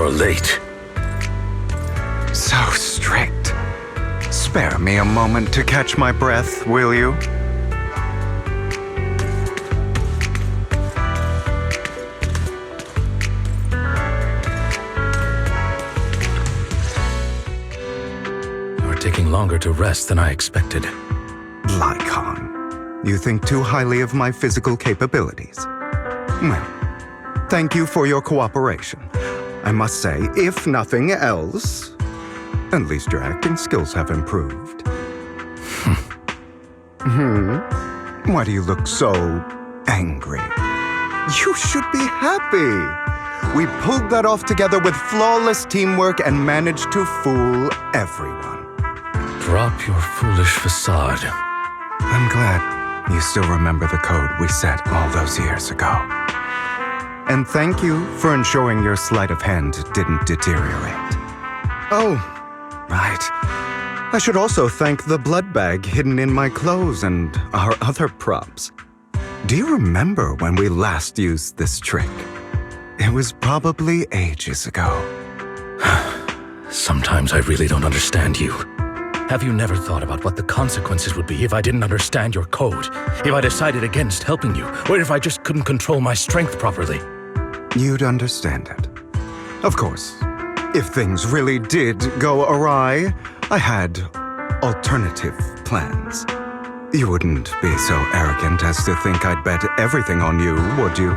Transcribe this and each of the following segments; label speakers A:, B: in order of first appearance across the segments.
A: You're late.
B: So strict. Spare me a moment to catch my breath, will you?
A: You're taking longer to rest than I expected.
B: Lycon, you think too highly of my physical capabilities. Well, thank you for your cooperation. I must say, if nothing else, at least your acting skills have improved. Why do you look so angry? You should be happy. We pulled that off together with flawless teamwork and managed to fool everyone.
A: Drop your foolish facade.
B: I'm glad you still remember the code we set all those years ago. And thank you for ensuring your sleight of hand didn't deteriorate. Oh, right. I should also thank the blood bag hidden in my clothes and our other props. Do you remember when we last used this trick? It was probably ages ago.
A: Sometimes I really don't understand you. Have you never thought about what the consequences would be if I didn't understand your code? If I decided against helping you? Or if I just couldn't control my strength properly?
B: You'd understand it. Of course, if things really did go awry, I had alternative plans. You wouldn't be so arrogant as to think I'd bet everything on you, would you?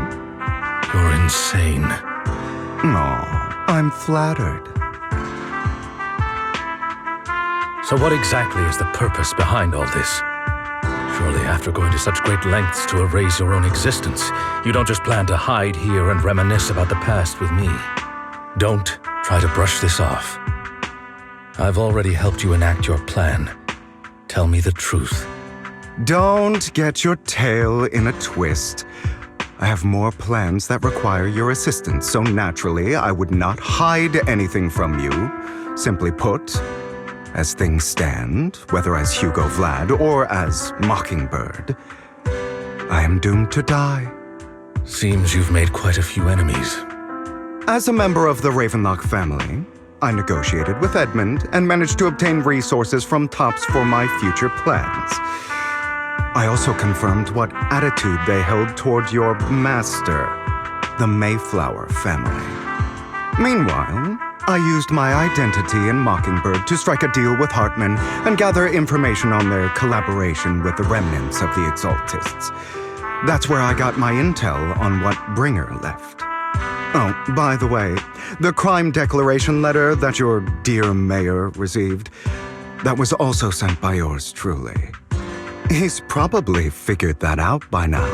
A: You're insane.
B: Aw, I'm flattered.
A: So what exactly is the purpose behind all this? Surely after going to such great lengths to erase your own existence, you don't just plan to hide here and reminisce about the past with me. Don't try to brush this off. I've already helped you enact your plan. Tell me the truth.
B: Don't get your tail in a twist. I have more plans that require your assistance, so naturally I would not hide anything from you. Simply put, as things stand, whether as Hugo Vlad or as Mockingbird, I am doomed to die.
A: Seems you've made quite a few enemies.
B: As a member of the Ravenlock family, I negotiated with Edmund and managed to obtain resources from Tops for my future plans. I also confirmed what attitude they held toward your master, the Mayflower family. Meanwhile, I used my identity in Mockingbird to strike a deal with Hartman and gather information on their collaboration with the remnants of the Exaltists. That's where I got my intel on what Bringer left. Oh, by the way, the crime declaration letter that your dear mayor received, that was also sent by yours truly. He's probably figured that out by now,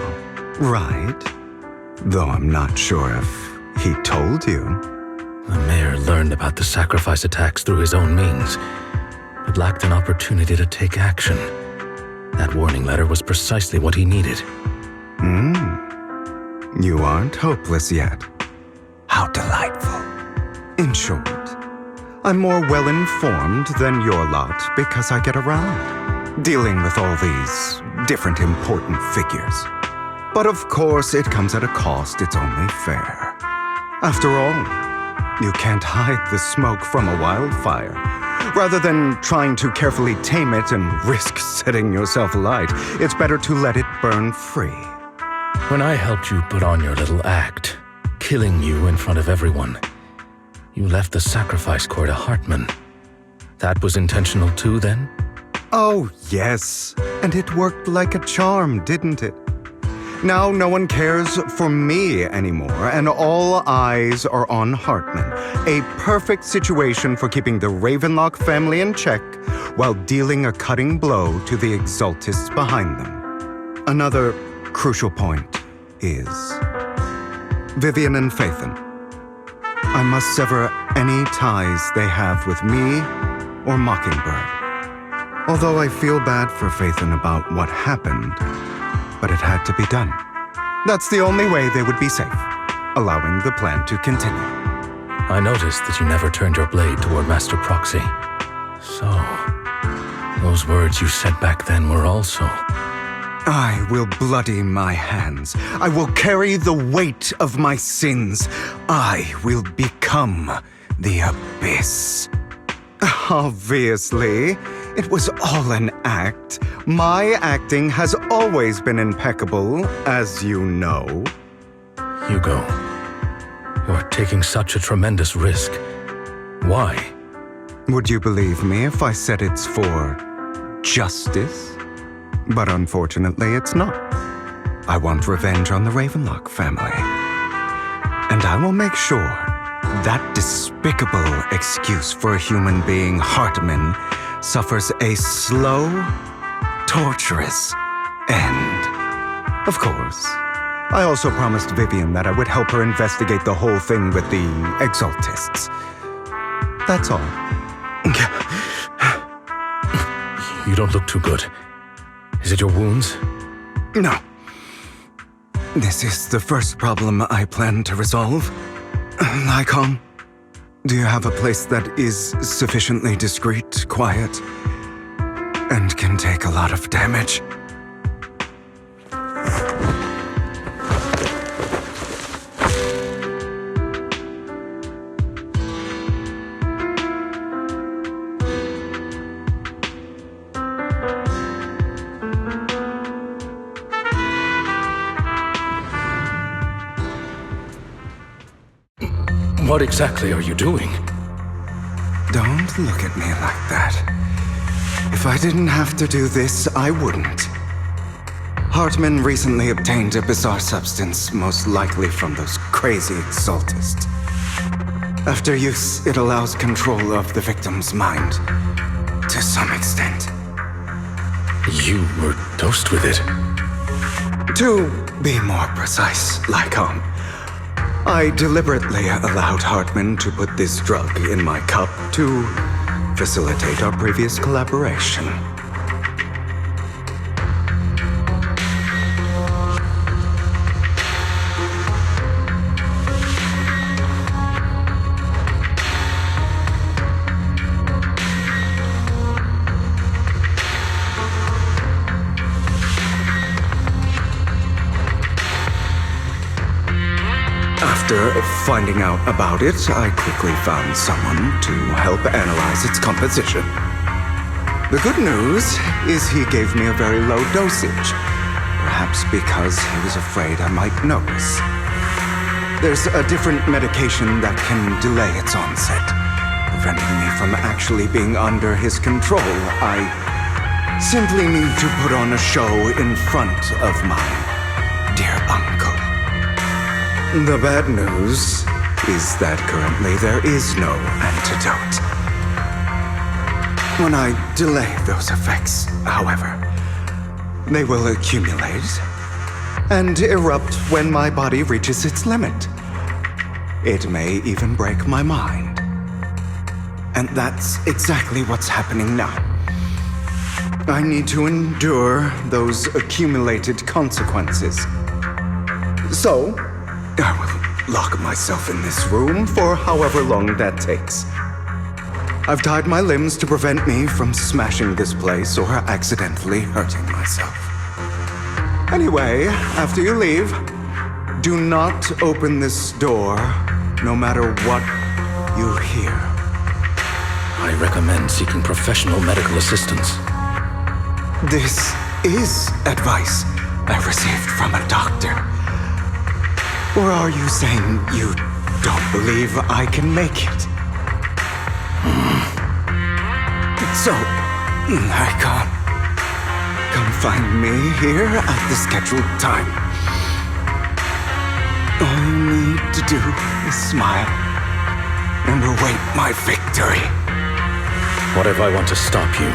B: right? Though I'm not sure if he told you.
A: The mayor learned about the sacrifice attacks through his own means, but lacked an opportunity to take action. That warning letter was precisely what he needed.
B: You aren't hopeless yet. How delightful. In short, I'm more well-informed than your lot because I get around, dealing with all these different important figures. But of course, it comes at a cost. It's only fair. After all, you can't hide the smoke from a wildfire. Rather than trying to carefully tame it and risk setting yourself alight, it's better to let it burn free.
A: When I helped you put on your little act, killing you in front of everyone, you left the sacrifice core to Hartman. That was intentional too, then?
B: Oh, yes. And it worked like a charm, didn't it? Now no one cares for me anymore, and all eyes are on Hartman. A perfect situation for keeping the Ravenlock family in check while dealing a cutting blow to the Exaltists behind them. Another crucial point is Vivian and Phaethon. I must sever any ties they have with me or Mockingbird. Although I feel bad for Phaethon about what happened, but it had to be done. That's the only way they would be safe, allowing the plan to continue.
A: I noticed that you never turned your blade toward Master Proxy. So, those words you said back then were also
B: I will bloody my hands. I will carry the weight of my sins. I will become the Abyss. Obviously, it was all an act. My acting has always been impeccable, as you know.
A: Hugo, you're taking such a tremendous risk. Why?
B: Would you believe me if I said it's for justice? But unfortunately, it's not. I want revenge on the Ravenlock family. And I will make sure that despicable excuse for a human being, Hartman, suffers a slow, torturous end. Of course, I also promised Vivian that I would help her investigate the whole thing with the Exaltists. That's all.
A: You don't look too good. Is it your wounds?
B: No. This is the first problem I plan to resolve. Lycon, do you have a place that is sufficiently discreet, quiet, and can take a lot of damage?
A: What exactly are you doing?
B: Don't look at me like that. If I didn't have to do this, I wouldn't. Hartman recently obtained a bizarre substance, most likely from those crazy Exaltists. After use, it allows control of the victim's mind, to some extent.
A: You were dosed with it.
B: To be more precise, Lycon, I deliberately allowed Hartman to put this drug in my cup to facilitate our previous collaboration. After finding out about it, I quickly found someone to help analyze its composition. The good news is he gave me a very low dosage, perhaps because he was afraid I might notice. There's a different medication that can delay its onset, preventing me from actually being under his control. I simply need to put on a show in front of my dear uncle. The bad news is that currently there is no antidote. When I delay those effects, however, they will accumulate and erupt when my body reaches its limit. It may even break my mind. And that's exactly what's happening now. I need to endure those accumulated consequences. So, I will lock myself in this room for however long that takes. I've tied my limbs to prevent me from smashing this place or accidentally hurting myself. Anyway, after you leave, do not open this door, no matter what you hear.
A: I recommend seeking professional medical assistance.
B: This is advice I received from a doctor. Or are you saying you don't believe I can make it? So, Lycon, come find me here at the scheduled time. All you need to do is smile and await my victory.
A: What if I want to stop you?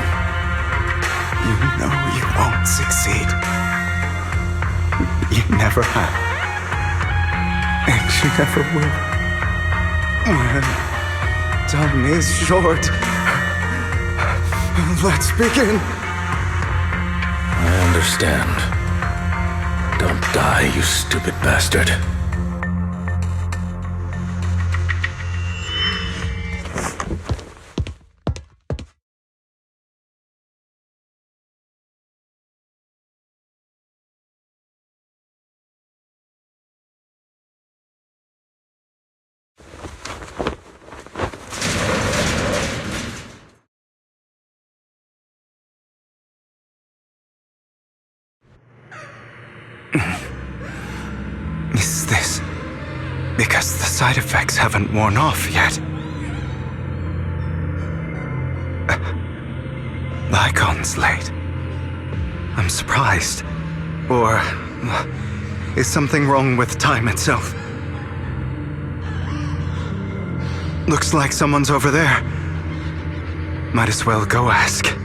B: You know you won't succeed. You never have. And you never will. Well, time is short. Let's begin.
A: I understand. Don't die, you stupid bastard.
B: Is this because the side effects haven't worn off yet? The icon's late. I'm surprised. Or is something wrong with time itself? Looks like someone's over there. Might as well go ask.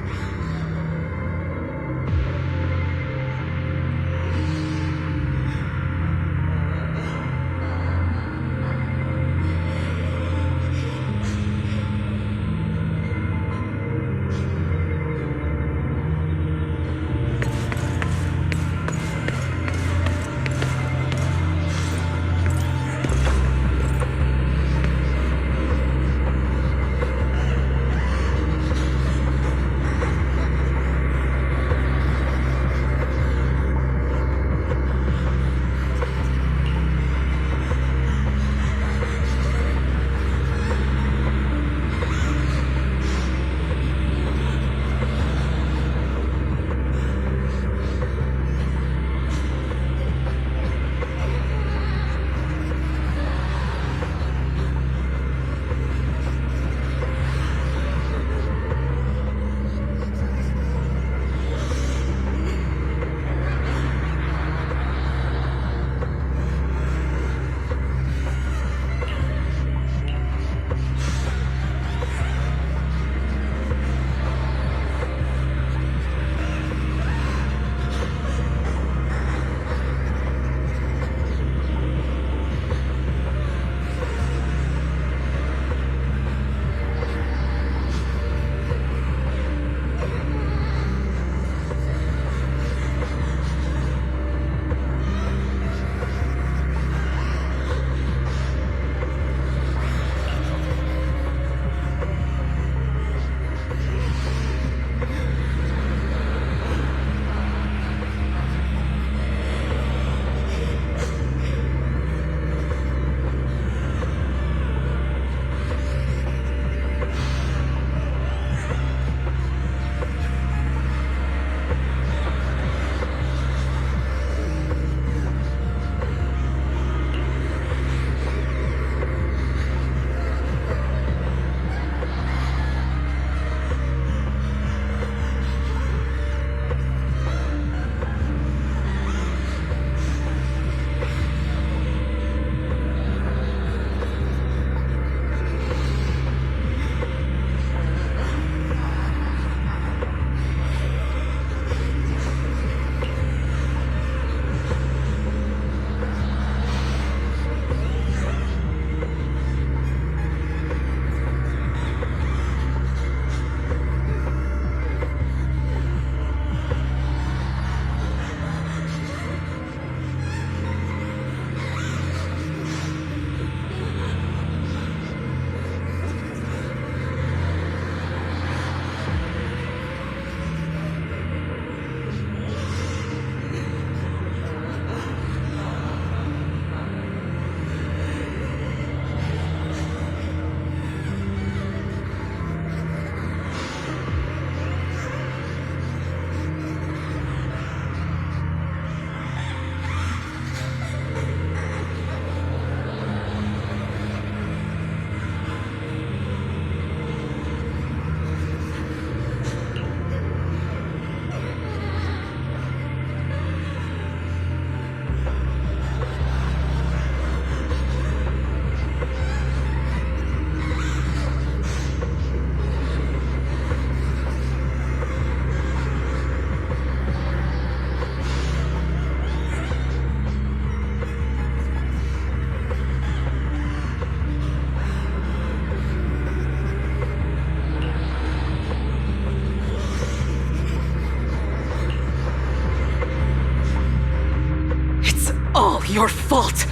C: all your fault!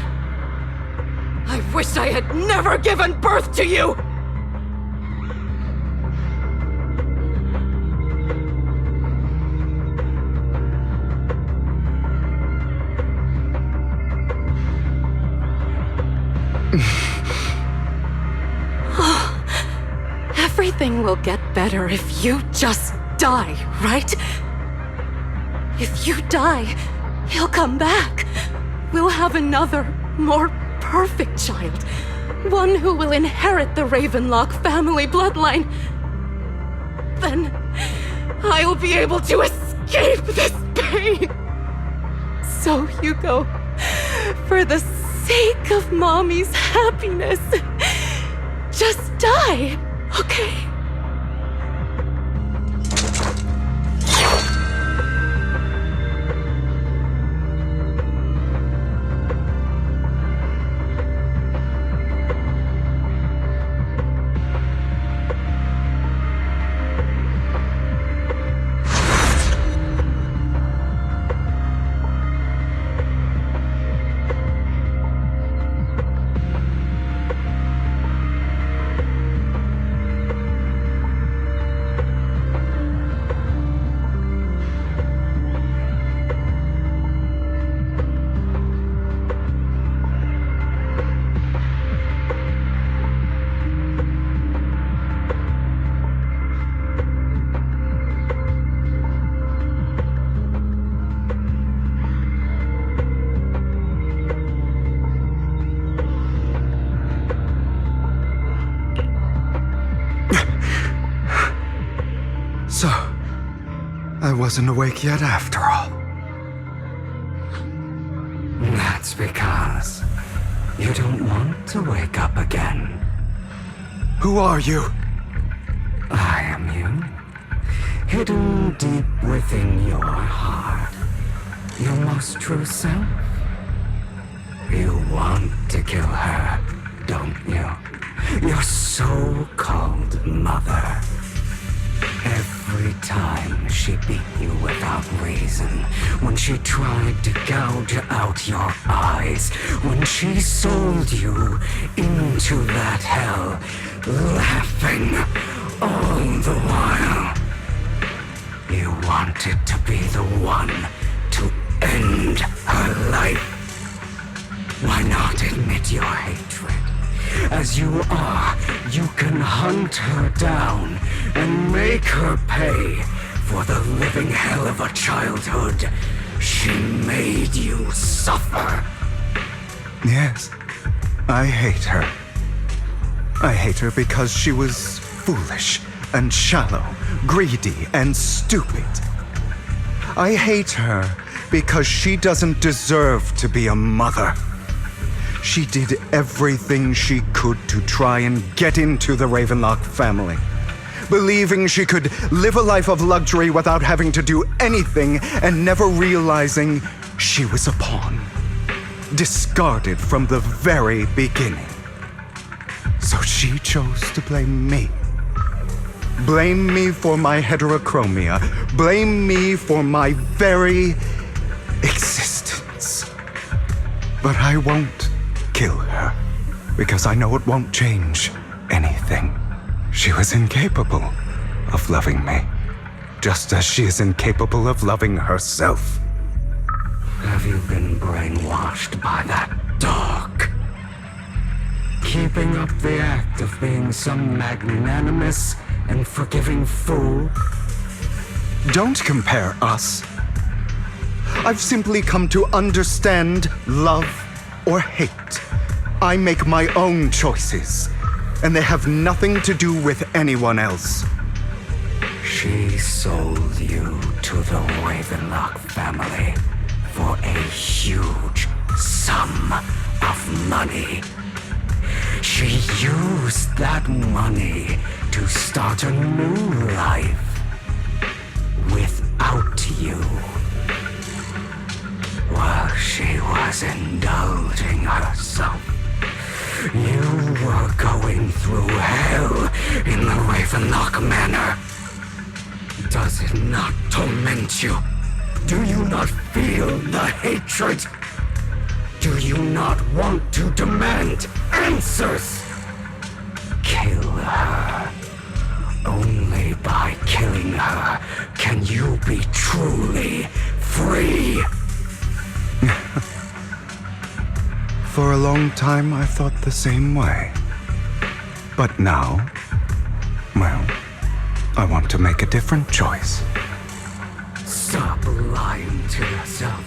C: I wish I had never given birth to you! Everything will get better if you just die, right? If you die, He'll come back. We'll have another, more perfect child. One who will inherit the Ravenlock family bloodline. Then I'll be able to escape this pain. So, Hugo, for the sake of Mommy's happiness, just die, okay?
B: So, I wasn't awake yet after all.
D: That's because you don't want to wake up again.
B: Who are you?
D: I am you. Hidden deep within your heart. Your most true self. You want to kill her, don't you? Your so-called mother. Every time she beat you without reason, when she tried to gouge out your eyes, when she sold you into that hell, laughing all the while. You wanted to be the one to end her life. Why not admit your hatred? As you are, you can hunt her down and make her pay for the living hell of a childhood she made you suffer.
B: Yes, I hate her. I hate her because she was foolish and shallow, greedy and stupid. I hate her because she doesn't deserve to be a mother. She did everything she could to try and get into the Ravenlock family, believing she could live a life of luxury without having to do anything and never realizing she was a pawn, discarded from the very beginning. So she chose to blame me. Blame me for my heterochromia. Blame me for my very existence. But I won't kill her, because I know it won't change anything. She was incapable of loving me, just as she is incapable of loving herself.
D: Have you been brainwashed by that dog? Keeping up the act of being some magnanimous and forgiving fool?
B: Don't compare us. I've simply come to understand love or hate. I make my own choices, and they have nothing to do with anyone else.
D: She sold you to the Ravenlock family for a huge sum of money. She used that money to start a new life without you. While she was indulging herself, you were going through hell in the Ravenlock Manor. Does it not torment you? Do you not feel the hatred? Do you not want to demand answers? Kill her. Only by killing her can you be truly free.
B: For a long time, I thought the same way. But now, well, I want to make a different choice.
D: Stop lying to yourself.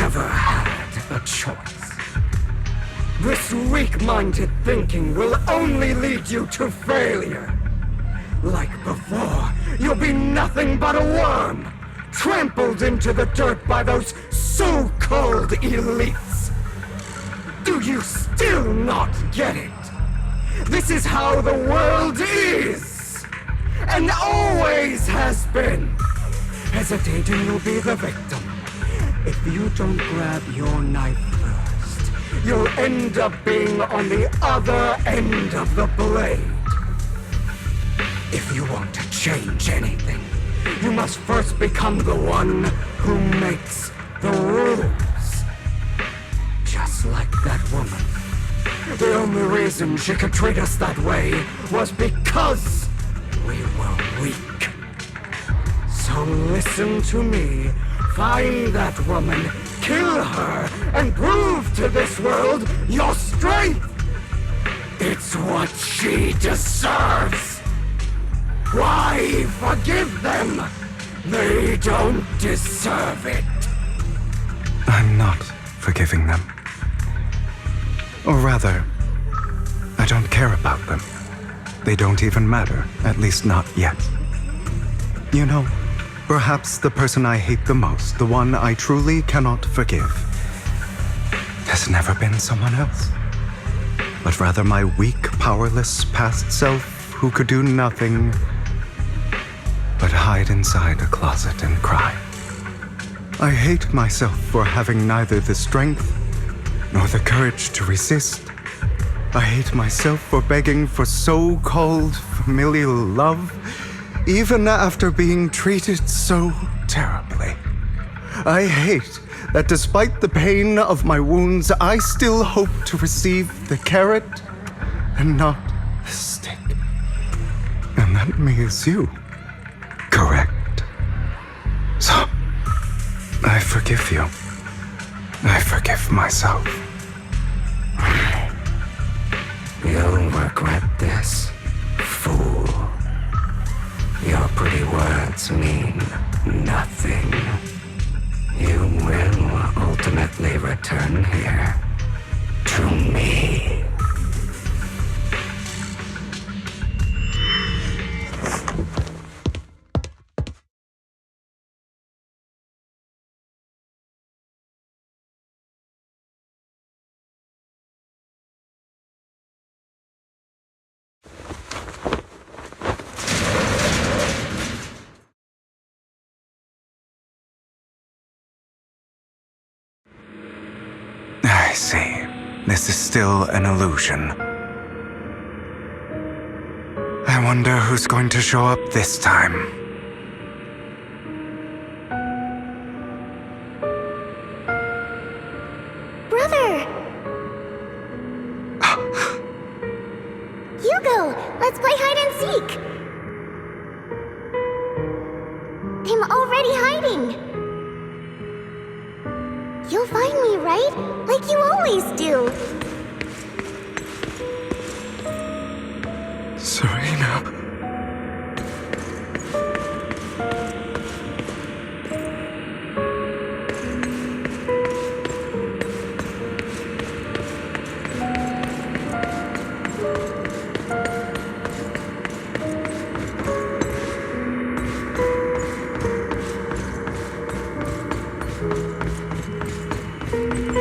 D: never had a choice. This weak-minded thinking will only lead you to failure. Like before, you'll be nothing but a worm, trampled into the dirt by those so-called elites. Do you still not get it? This is how the world is, and always has been. Hesitating will be the victim. If you don't grab your knife first, you'll end up being on the other end of the blade. If you want to change anything, you must first become the one who makes the rules. Just like that woman. The only reason she could treat us that way was because we were weak. So listen to me. Find that woman, kill her, and prove to this world your strength. It's what she deserves. Why forgive them? They don't deserve it.
B: I'm not forgiving them. Or rather, I don't care about them. They don't even matter, at least not yet. You know, perhaps the person I hate the most, the one I truly cannot forgive, has never been someone else, but rather my weak, powerless past self who could do nothing but hide inside a closet and cry. I hate myself for having neither the strength nor the courage to resist. I hate myself for begging for so-called familial love, even after being treated so terribly. I hate that despite the pain of my wounds, I still hope to receive the carrot and not the stick. And that means you. Correct. So, I forgive you. I forgive myself.
D: You'll regret this, fool. Your pretty words mean nothing. You will ultimately return here to me.
B: I see. This is still an illusion. I wonder who's going to show up this time.
E: Brother! Hugo, let's play hide and seek! I'm already hiding! You'll find me, right? Like you always do!
B: Serena.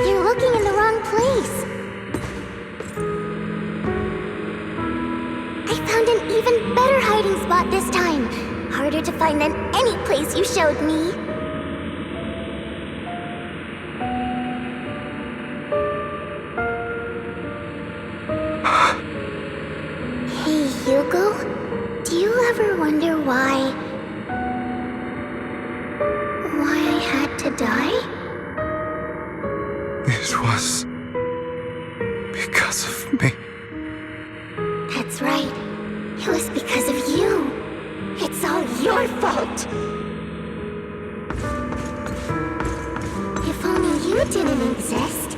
E: You're looking in the wrong place. I found an even better hiding spot this time. Harder to find than any place you showed me. Hey, Hugo. Do you ever wonder why I had to die?
B: It was because of me.
E: That's right. It was because of you. It's all your fault. If only you didn't exist,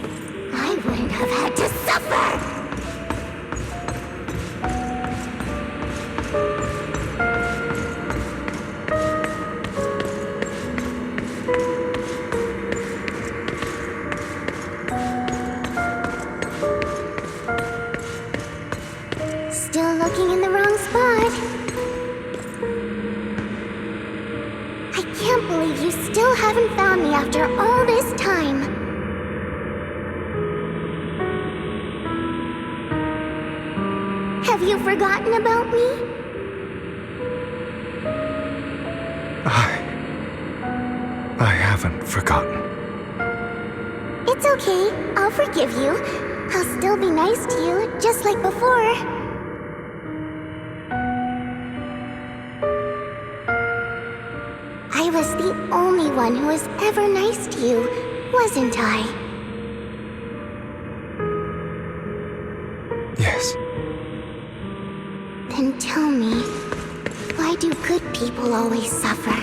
E: I wouldn't have had to suffer. Have you forgotten about me?
B: I haven't forgotten.
E: It's okay. I'll forgive you. I'll still be nice to you, just like before. I was the only one who was ever nice to you, wasn't I?
B: Yes.
E: Then tell me, why do good people always suffer?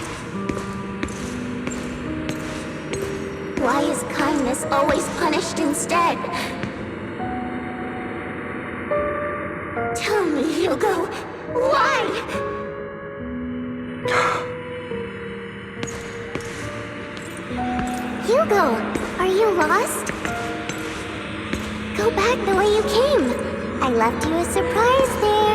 E: Why is kindness always punished instead? Tell me, Hugo, why? Hugo, are you lost? Go back the way you came. I left you a surprise there.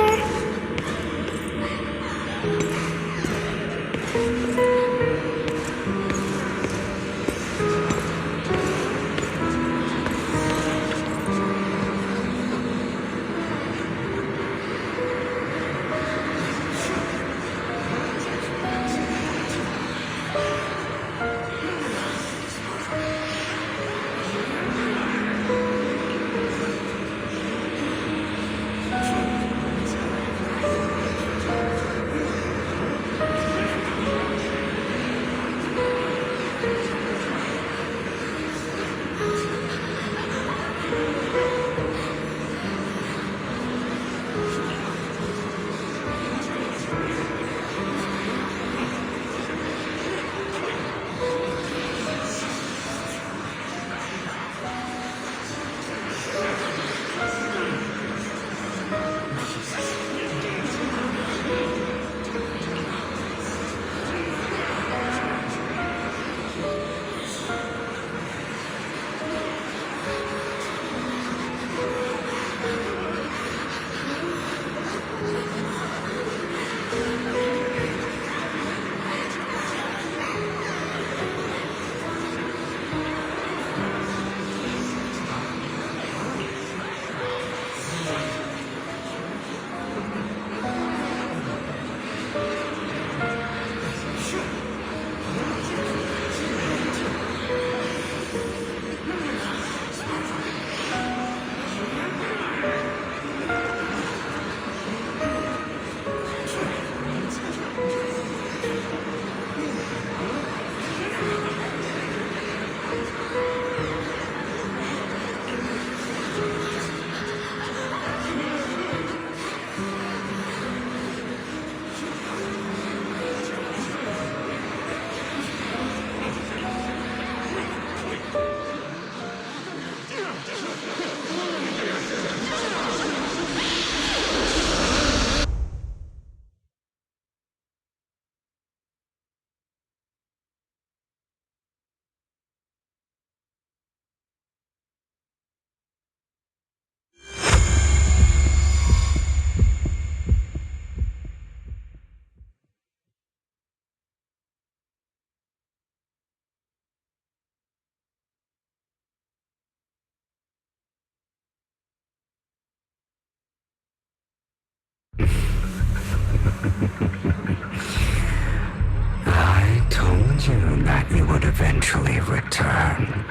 D: I told you that you would eventually return.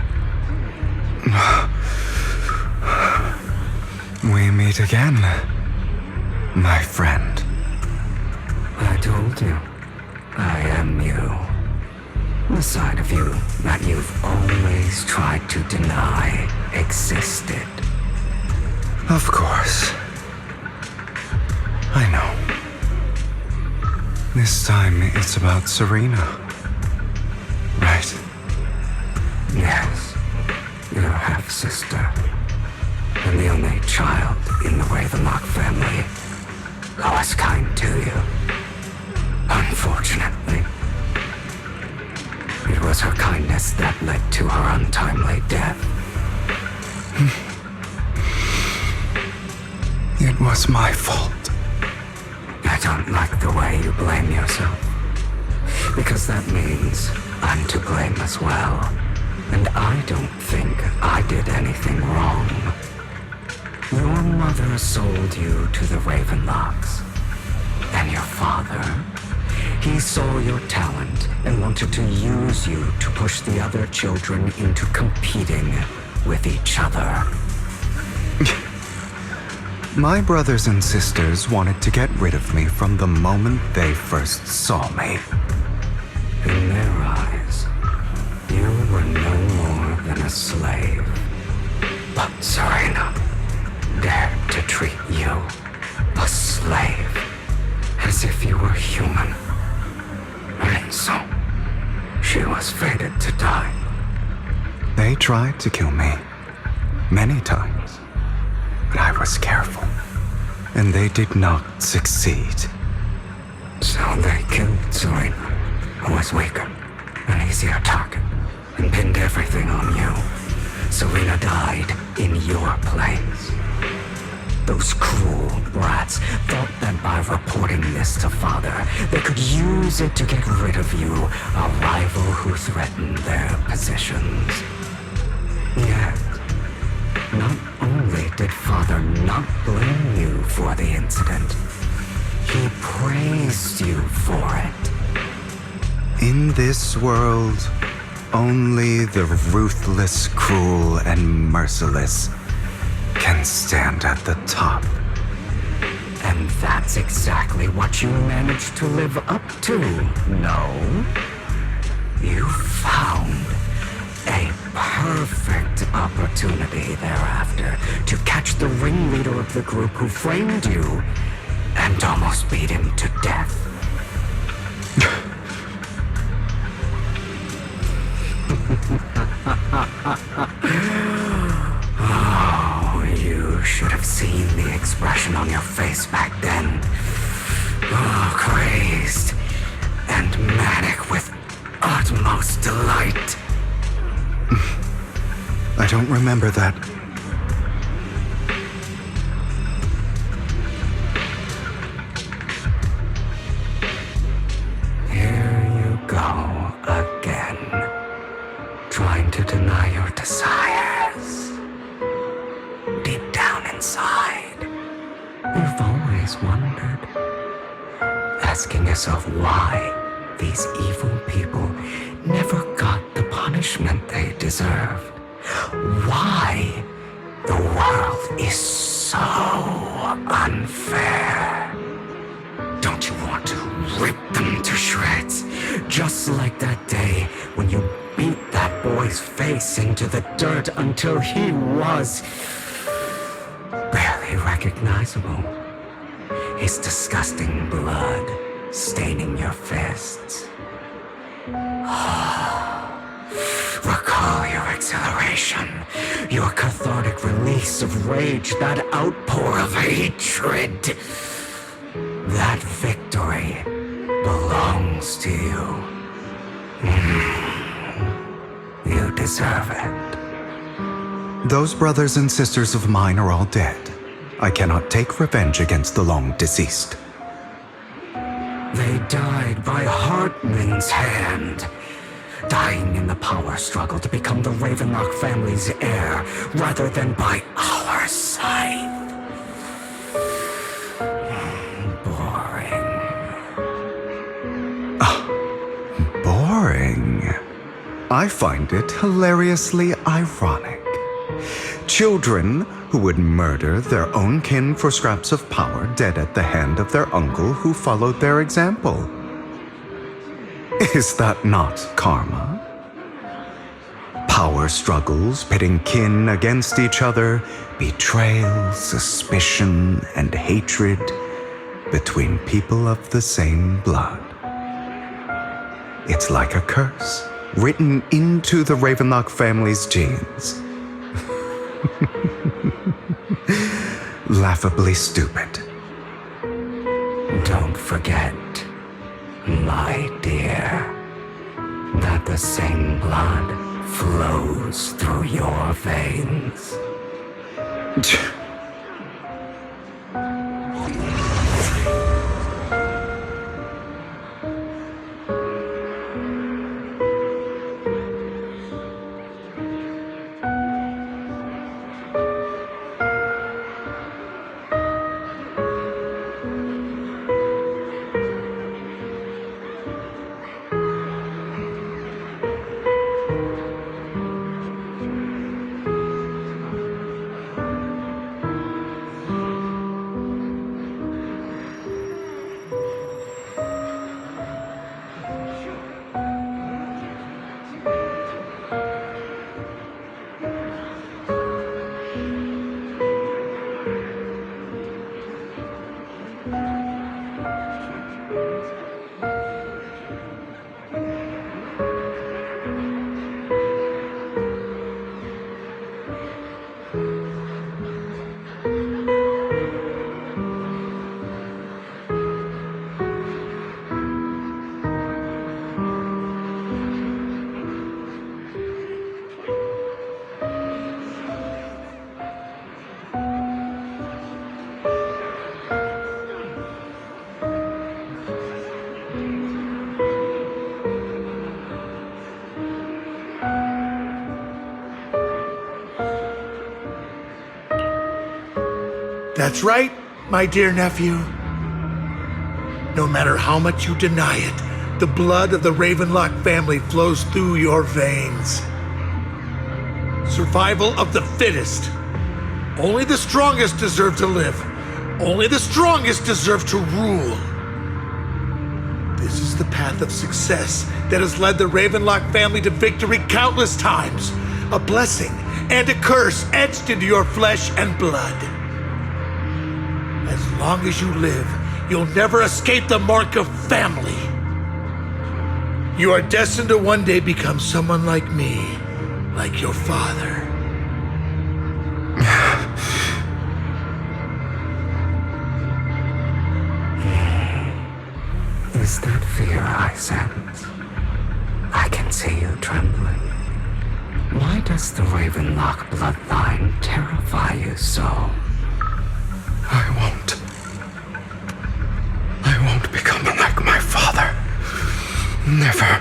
B: We meet again, my friend.
D: I told you, I am you. The side of you that you've always tried to deny existed.
B: Of course. I know. This time it's about Serena. Right?
D: Yes, your half-sister. And the only child in the Ravenlock family who was kind to you. Unfortunately, it was her kindness that led to her untimely death.
B: It was my fault.
D: I don't like the way you blame yourself. Because that means I'm to blame as well. And I don't think I did anything wrong. Your mother sold you to the Ravenlocks. And your father, he saw your talent and wanted to use you to push the other children into competing with each other.
B: My brothers and sisters wanted to get rid of me from the moment they first saw me.
D: In their eyes, you were no more than a slave. But Serena dared to treat you, a slave, as if you were human. And so, she was fated to die.
B: They tried to kill me many times, but I was careful, and they did not succeed.
D: So they killed Serena, who was weaker, an easier target, and pinned everything on you. Serena died in your place. Those cruel brats thought that by reporting this to Father, they could use it to get rid of you, a rival who threatened their positions. Yet, not only did Father not blame you for the incident, he praised you for it.
B: In this world, only the ruthless, cruel, and merciless can stand at the top.
D: And that's exactly what you managed to live up to, no? You found a perfect opportunity thereafter to catch the ringleader of the group who framed you and almost beat him to death. Oh, you should have seen the expression on your face back then. Oh, crazed and manic with utmost delight.
B: I don't remember that.
D: Here you go again, trying to deny your desires. Deep down inside, you've always wondered, asking yourself why these evil people never got the punishment they deserved. Why the world is so unfair. Don't you want to rip them to shreds? Just like that day when you beat that boy's face into the dirt until he was barely recognizable. His disgusting blood staining your fists. Recall your exhilaration, your cathartic release of rage, that outpour of hatred. That victory belongs to you. You deserve it.
B: Those brothers and sisters of mine are all dead. I cannot take revenge against the long deceased.
D: They died by Hartman's hand, dying in the power struggle to become the Ravenlock family's heir, rather than by our scythe. Boring.
B: Boring. I find it hilariously ironic. Children who would murder their own kin for scraps of power dead at the hand of their uncle who followed their example. Is that not karma? Power struggles pitting kin against each other, betrayal, suspicion, and hatred between people of the same blood. It's like a curse written into the Ravenlock family's genes. Laughably stupid.
D: Don't forget, my dear, that the same blood flows through your veins.
F: That's right, my dear nephew. No matter how much you deny it, the blood of the Ravenlock family flows through your veins. Survival of the fittest. Only the strongest deserve to live. Only the strongest deserve to rule. This is the path of success that has led the Ravenlock family to victory countless times. A blessing and a curse etched into your flesh and blood. As long as you live, you'll never escape the mark of family. You are destined to one day become someone like me, like your father.
D: Is that fear I sense? I can see you trembling. Why does the Ravenlock bloodline terrify you so?
B: I won't become like my father. Never.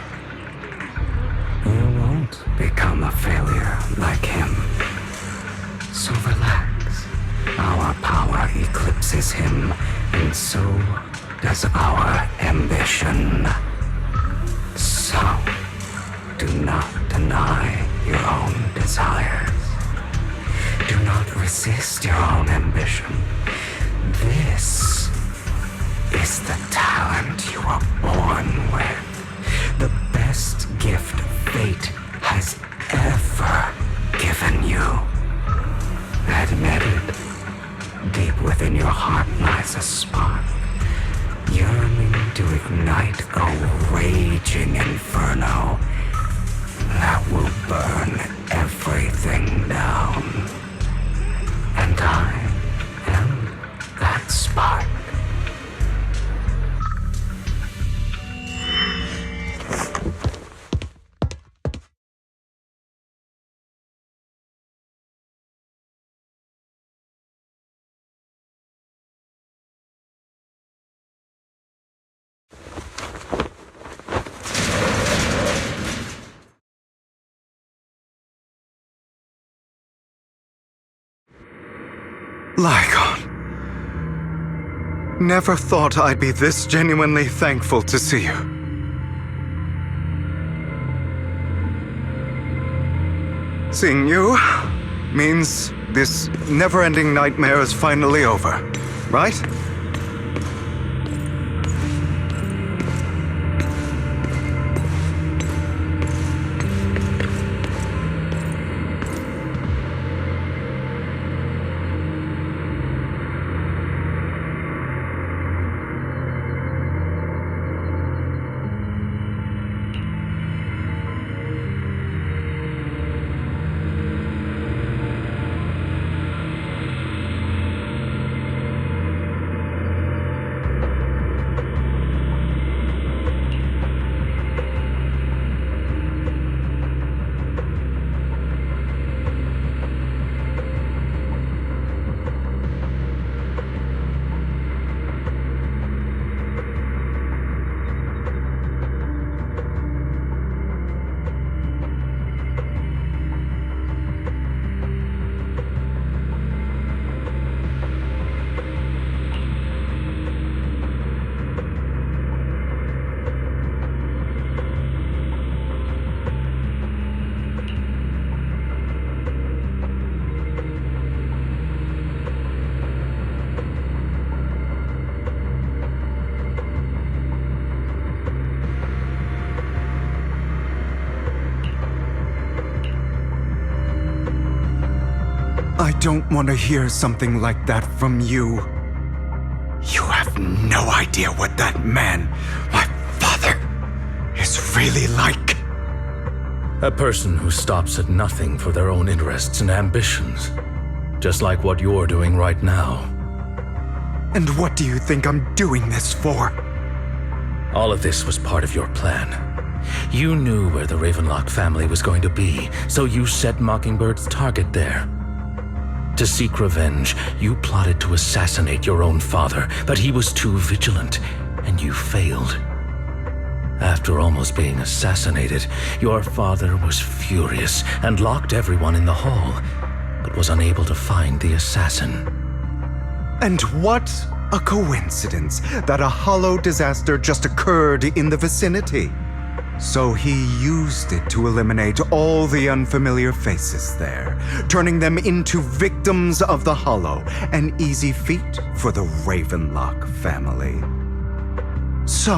D: You won't become a failure like him. So relax. Our power eclipses him, and so does our ambition. So, do not deny your own desires. Do not resist your own ambition. This is the talent you were born with. The best gift fate has ever given you. Admit it. Deep within your heart lies a spark, yearning to ignite a raging inferno that will burn everything down. And I am that spark.
B: Lygon. Never thought I'd be this genuinely thankful to see you. Seeing you means this never-ending nightmare is finally over, right? I don't want to hear something like that from you. You have no idea what that man, my father, is really like.
A: A person who stops at nothing for their own interests and ambitions. Just like what you're doing right now.
B: And what do you think I'm doing this for?
A: All of this was part of your plan. You knew where the Ravenlock family was going to be, so you set Mockingbird's target there. To seek revenge, you plotted to assassinate your own father, but he was too vigilant, and you failed. After almost being assassinated, your father was furious and locked everyone in the hall, but was unable to find the assassin.
B: And what a coincidence that a hollow disaster just occurred in the vicinity. So he used it to eliminate all the unfamiliar faces there, turning them into victims of the hollow, an easy feat for the Ravenlock family. So,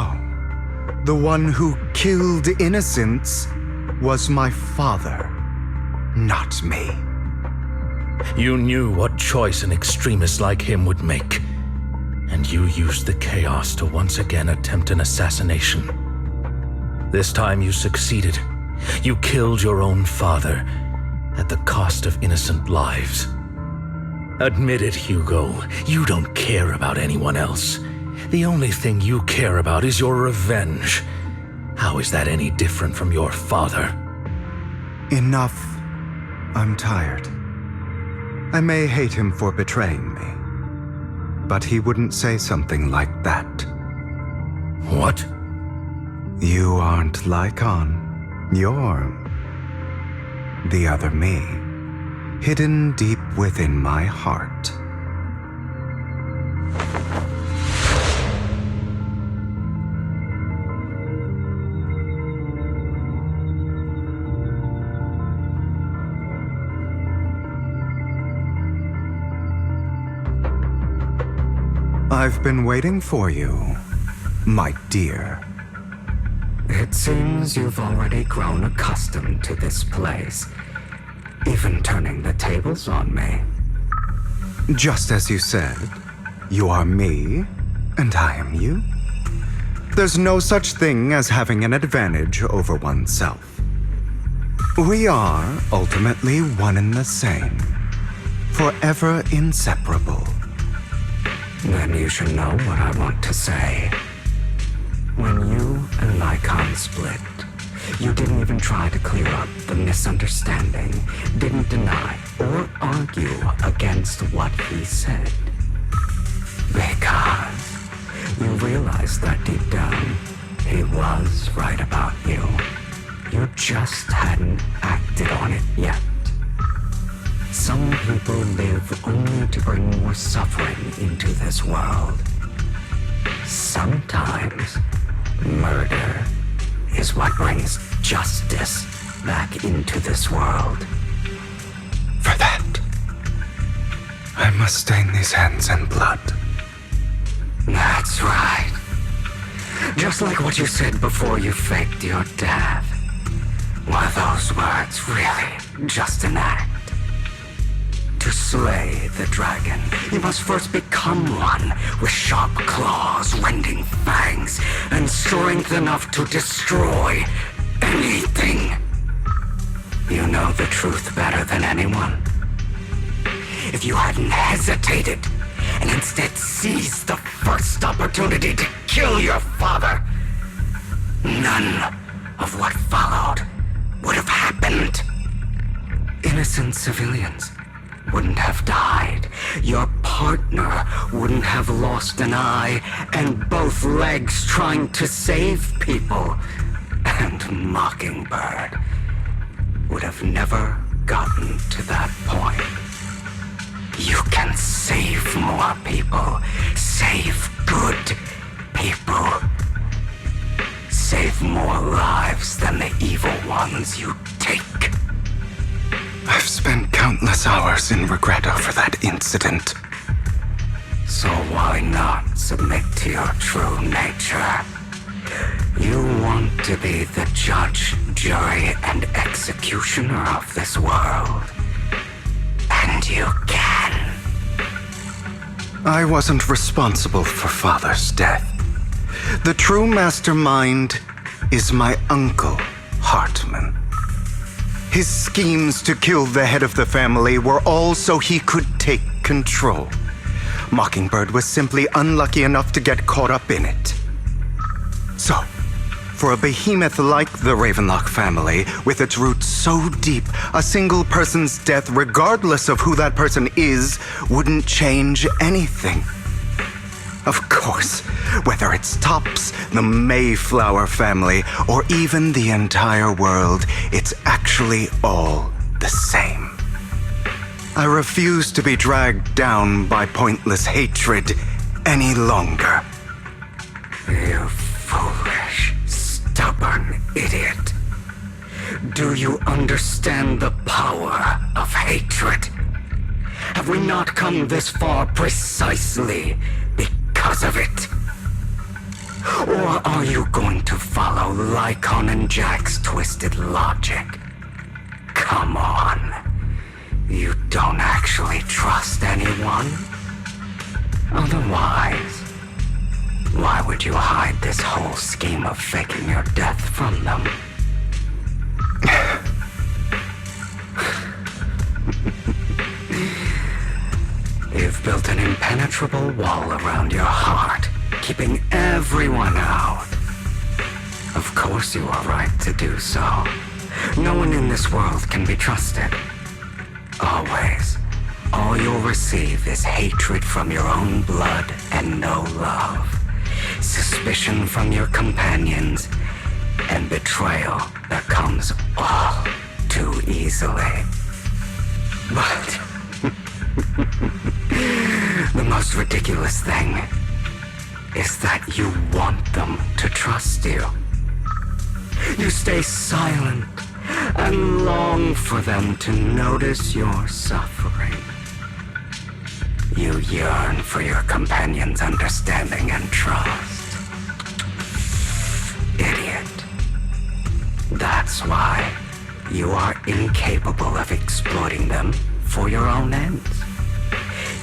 B: the one who killed innocents was my father, not me.
A: You knew what choice an extremist like him would make, and you used the chaos to once again attempt an assassination. This time you succeeded. You killed your own father at the cost of innocent lives. Admit it, Hugo. You don't care about anyone else. The only thing you care about is your revenge. How is that any different from your father?
B: Enough. I'm tired. I may hate him for betraying me, but he wouldn't say something like that.
A: What?
B: You aren't Lycon. You're the other me, hidden deep within my heart. I've been waiting for you, my dear.
D: It seems you've already grown accustomed to this place, even turning the tables on me.
B: Just as you said, you are me, and I am you. There's no such thing as having an advantage over oneself. We are ultimately one and the same, forever inseparable.
D: Then you should know what I want to say. When you and Lycon split, you didn't even try to clear up the misunderstanding, didn't deny or argue against what he said. Because you realized that deep down, he was right about you. You just hadn't acted on it yet. Some people live only to bring more suffering into this world. Sometimes, murder is what brings justice back into this world.
B: For that, I must stain these hands in blood.
D: That's right. Just like what you said before you faked your death. Were those words really just an act? To slay the dragon, you must first become one with sharp claws, rending fangs, and strength enough to destroy anything. You know the truth better than anyone. If you hadn't hesitated and instead seized the first opportunity to kill your father, none of what followed would have happened. Innocent civilians wouldn't have died. Your partner wouldn't have lost an eye and both legs trying to save people. And Mockingbird would have never gotten to that point. You can save more people. Save good people. Save more lives than the evil ones you take.
B: I've spent countless hours in regret over that incident.
D: So why not submit to your true nature? You want to be the judge, jury, and executioner of this world. And you can.
B: I wasn't responsible for Father's death. The true mastermind is my uncle, Hartman. His schemes to kill the head of the family were all so he could take control. Mockingbird was simply unlucky enough to get caught up in it. So, for a behemoth like the Ravenlock family, with its roots so deep, a single person's death, regardless of who that person is, wouldn't change anything. Of course, whether it's Tops, the Mayflower family, or even the entire world, it's actually all the same. I refuse to be dragged down by pointless hatred any longer.
D: You foolish, stubborn idiot. Do you understand the power of hatred? Have we not come this far precisely because of it? Or are you going to follow Lycon and Jack's twisted logic? Come on. You don't actually trust anyone? Otherwise, why would you hide this whole scheme of faking your death from them? You've built an impenetrable wall around your heart, keeping everyone out. Of course you are right to do so. No one in this world can be trusted. Always. All you'll receive is hatred from your own blood and no love. Suspicion from your companions, and betrayal that comes all too easily. But the most ridiculous thing is that you want them to trust you. You stay silent and long for them to notice your suffering. You yearn for your companions' understanding and trust. Idiot. That's why you are incapable of exploiting them for your own ends.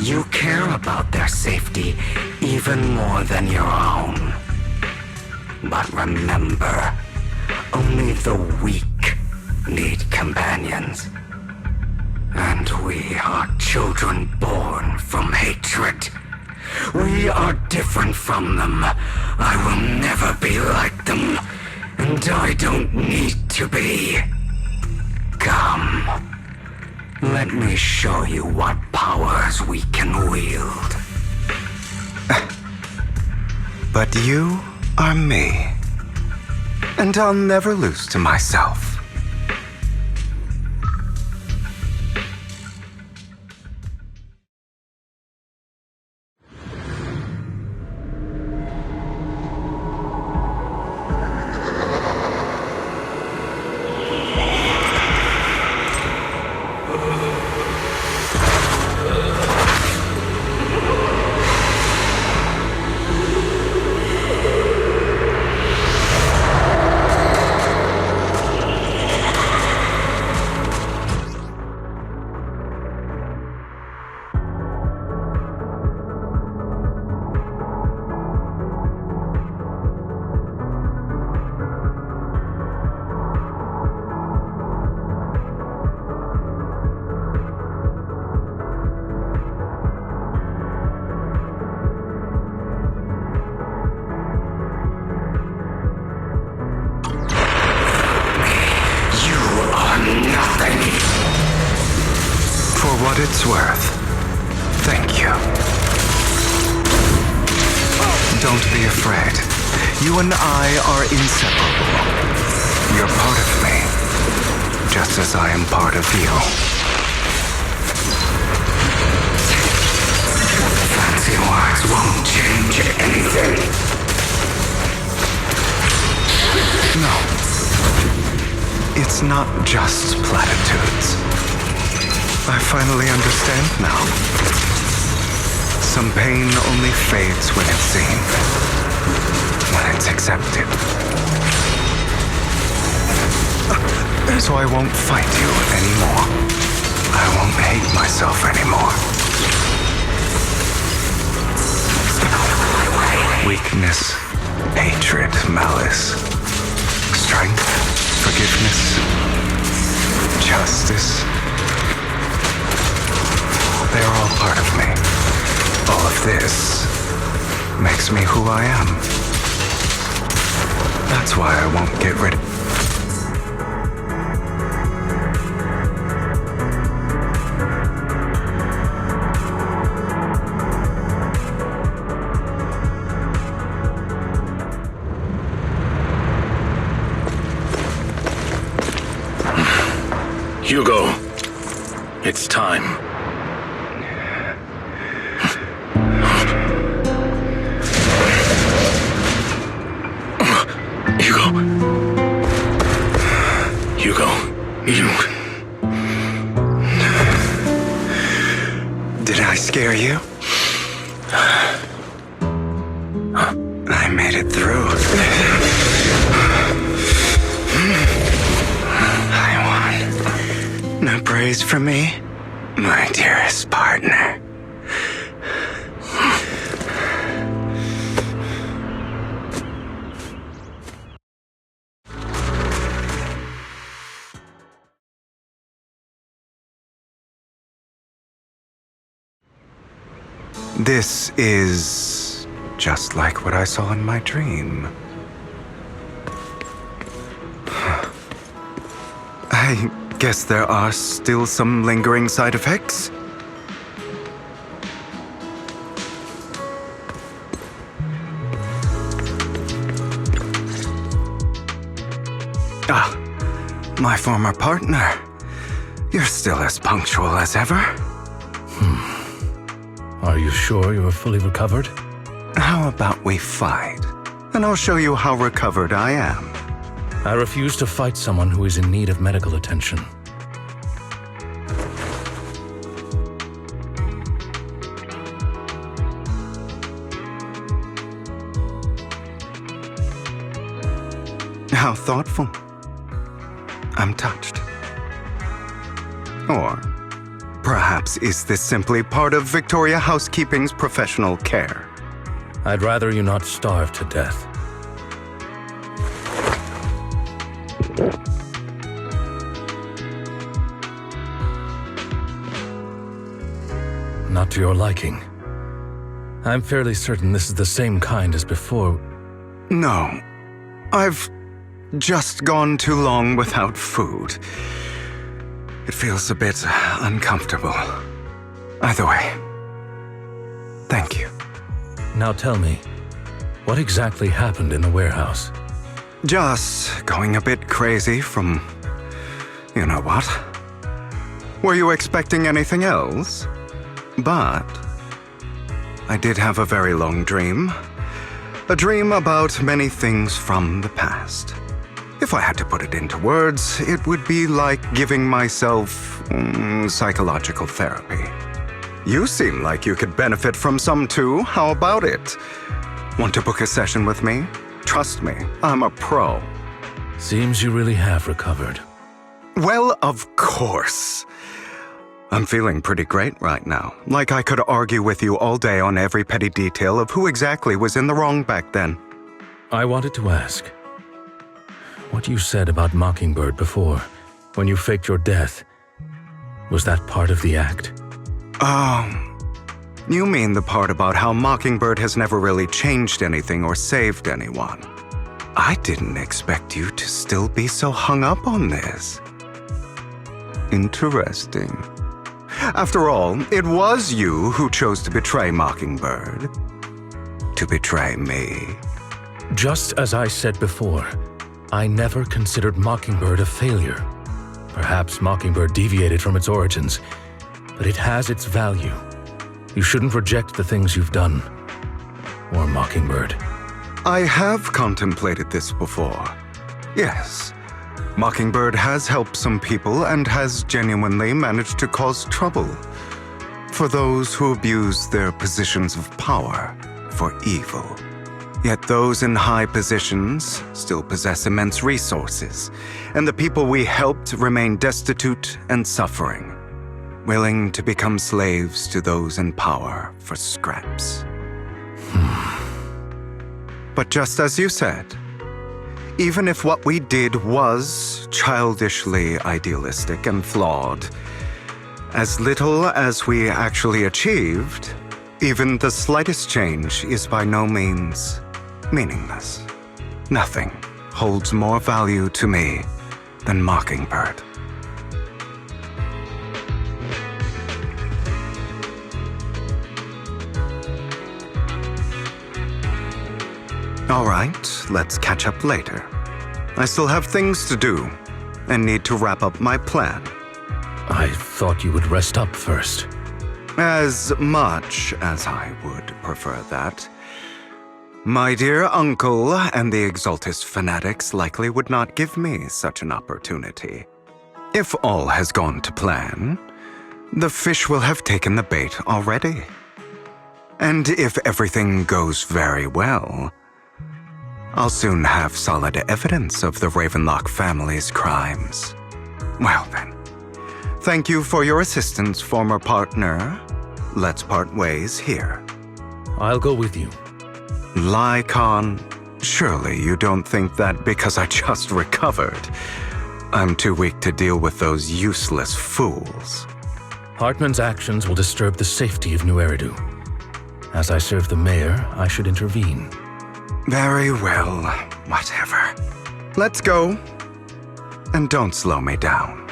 D: You care about their safety even more than your own. But remember, only the weak need companions. And we are children born from hatred. We are different from them. I will never be like them. And I don't need to be. Come. Let me show you what powers we can wield.
B: But you are me. And I'll never lose to myself. For what it's worth, thank you. Don't be afraid. You and I are inseparable. You're part of me, just as I am part of you.
D: Fancy words won't change anything.
B: No. It's not just platitudes. I finally understand now. Some pain only fades when it's seen, when it's accepted. So I won't fight you anymore. I won't hate myself anymore. Weakness, hatred, malice, strength, forgiveness, justice. They're all part of me. All of this makes me who I am. That's why I won't get rid of...
A: Hugo, it's time.
B: You... Did I scare you? I made it through. I won. No praise from me, my dearest partner. This is just like what I saw in my dream. I guess there are still some lingering side effects. Ah, my former partner. You're still as punctual as ever.
A: Are you sure you are fully recovered?
B: How about we fight? And I'll show you how recovered I am.
A: I refuse to fight someone who is in need of medical attention.
B: How thoughtful. I'm touched. Or perhaps is this simply part of Victoria Housekeeping's professional care?
A: I'd rather you not starve to death. Not to your liking. I'm fairly certain this is the same kind as before.
B: No. I've just gone too long without food. It feels a bit uncomfortable. Either way, thank you.
A: Now tell me, what exactly happened in the warehouse?
B: Just going a bit crazy from... you know what? Were you expecting anything else? But I did have a very long dream. A dream about many things from the past. If I had to put it into words, it would be like giving myself psychological therapy. You seem like you could benefit from some too. How about it? Want to book a session with me? Trust me, I'm a pro.
A: Seems you really have recovered.
B: Well, of course. I'm feeling pretty great right now. Like I could argue with you all day on every petty detail of who exactly was in the wrong back then.
A: I wanted to ask, what you said about Mockingbird before, when you faked your death, was that part of the act?
B: You mean the part about how Mockingbird has never really changed anything or saved anyone. I didn't expect you to still be so hung up on this. Interesting. After all, it was you who chose to betray Mockingbird. To betray me.
A: Just as I said before, I never considered Mockingbird a failure. Perhaps Mockingbird deviated from its origins, but it has its value. You shouldn't reject the things you've done. Or Mockingbird.
B: I have contemplated this before. Yes. Mockingbird has helped some people and has genuinely managed to cause trouble for those who abuse their positions of power for evil. Yet those in high positions still possess immense resources, and the people we helped remain destitute and suffering, willing to become slaves to those in power for scraps. But just as you said, even if what we did was childishly idealistic and flawed, as little as we actually achieved, even the slightest change is by no means meaningless. Nothing holds more value to me than Mockingbird. All right, let's catch up later. I still have things to do and need to wrap up my plan.
A: I thought you would rest up first.
B: As much as I would prefer that. My dear uncle and the Exaltus fanatics likely would not give me such an opportunity. If all has gone to plan, the fish will have taken the bait already. And if everything goes very well, I'll soon have solid evidence of the Ravenlock family's crimes. Well then, thank you for your assistance, former partner. Let's part ways here.
A: I'll go with you.
B: Lycon, surely you don't think that because I just recovered, I'm too weak to deal with those useless fools.
A: Hartman's actions will disturb the safety of New Eridu. As I serve the mayor, I should intervene.
B: Very well, whatever. Let's go. And don't slow me down.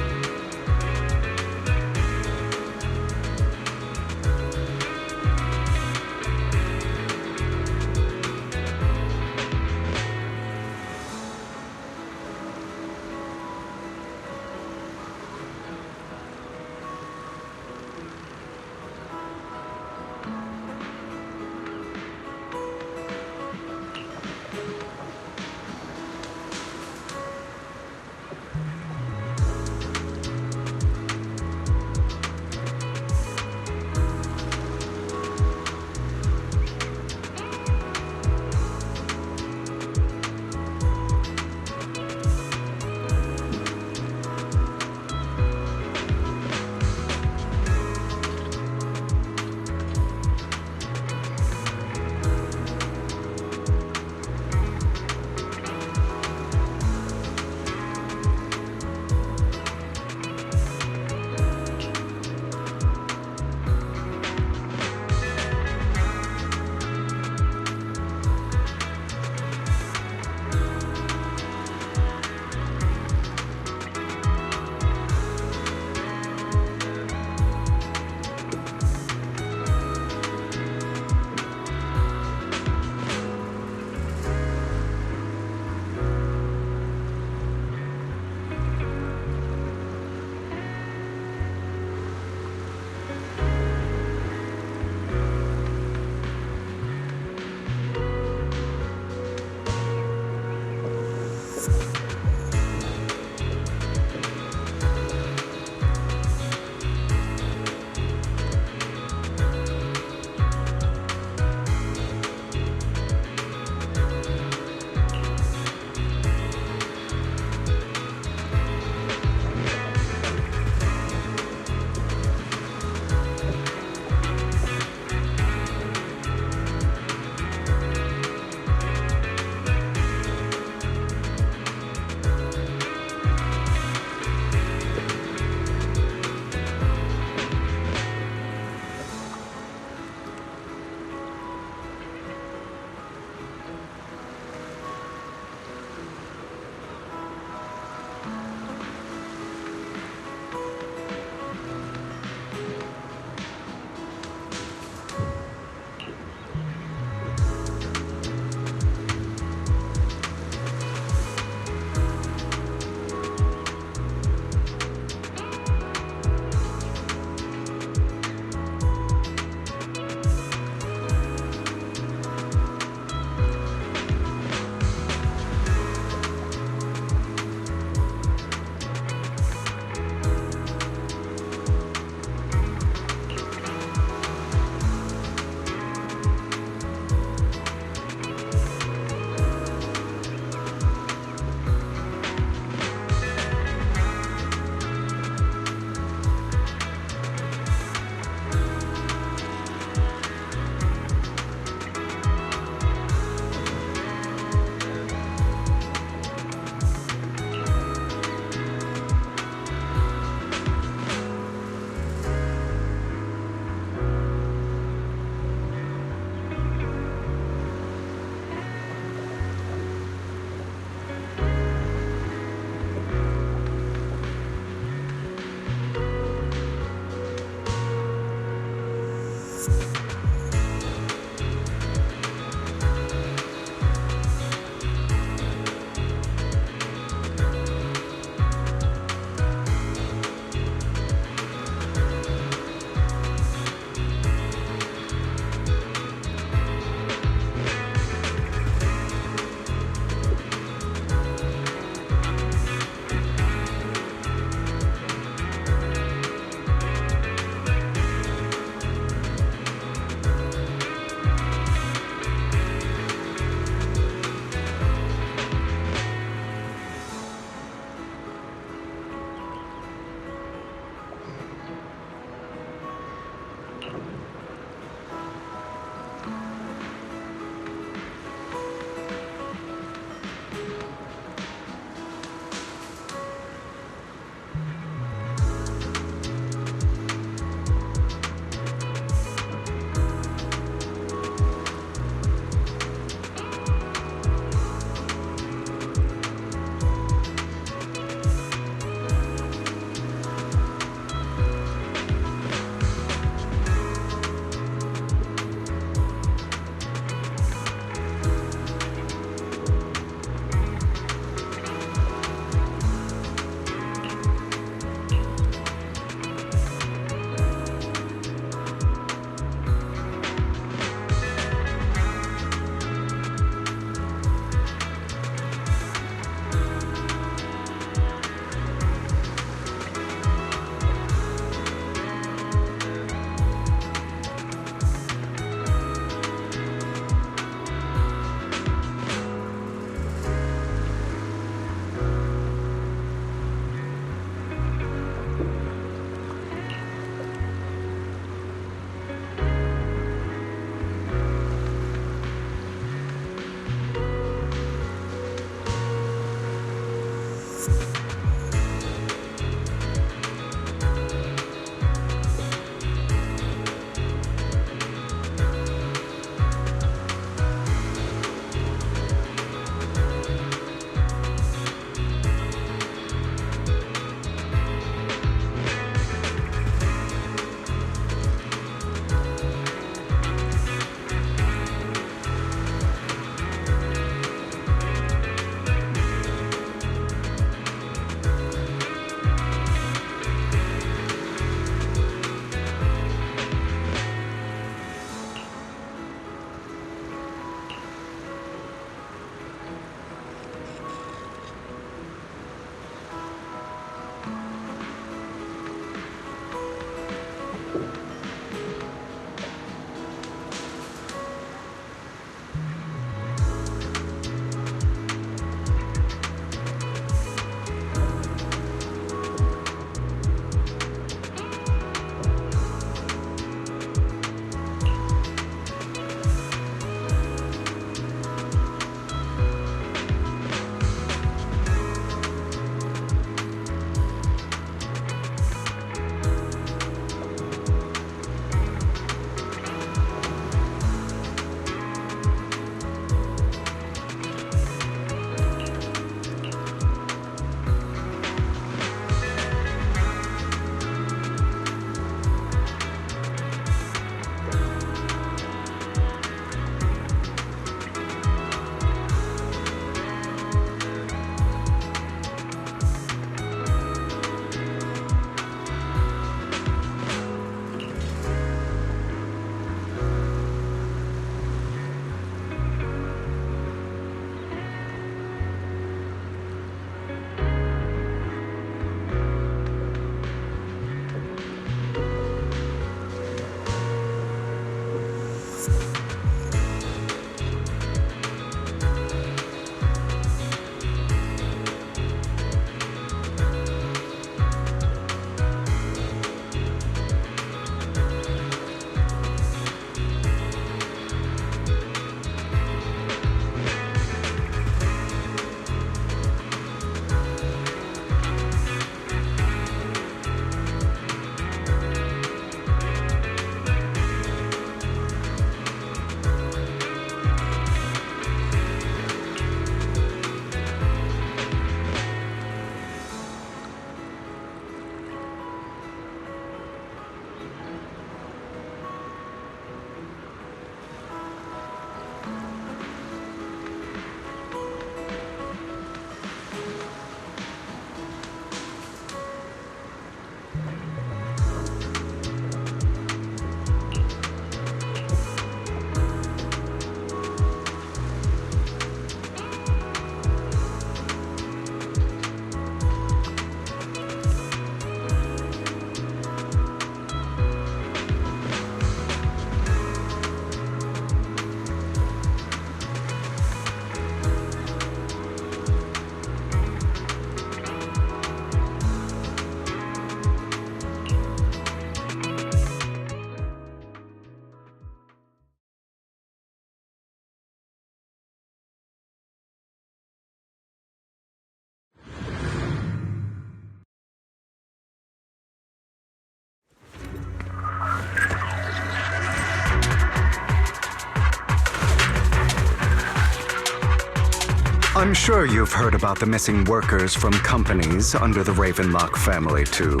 B: I'm sure you've heard about the missing workers from companies under the Ravenlock family, too.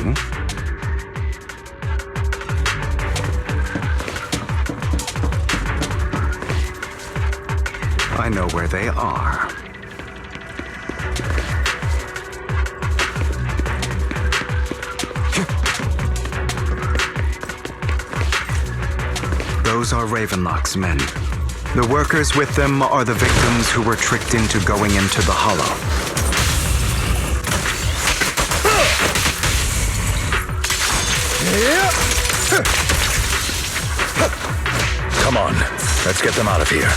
B: I know where they are. Those are Ravenlock's men. The workers with them are the victims who were tricked into going into the Hollow.
A: Come on, let's get them out of here.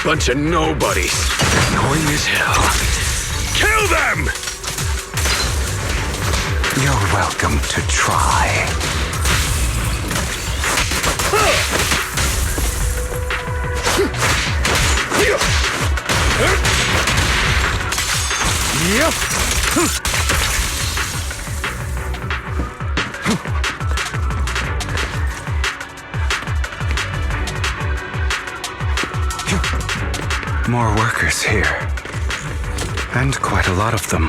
G: Bunch of nobodies. Annoying as hell. Kill them!
D: You're welcome to try.
G: Yep.
B: More workers here. And quite a lot of them.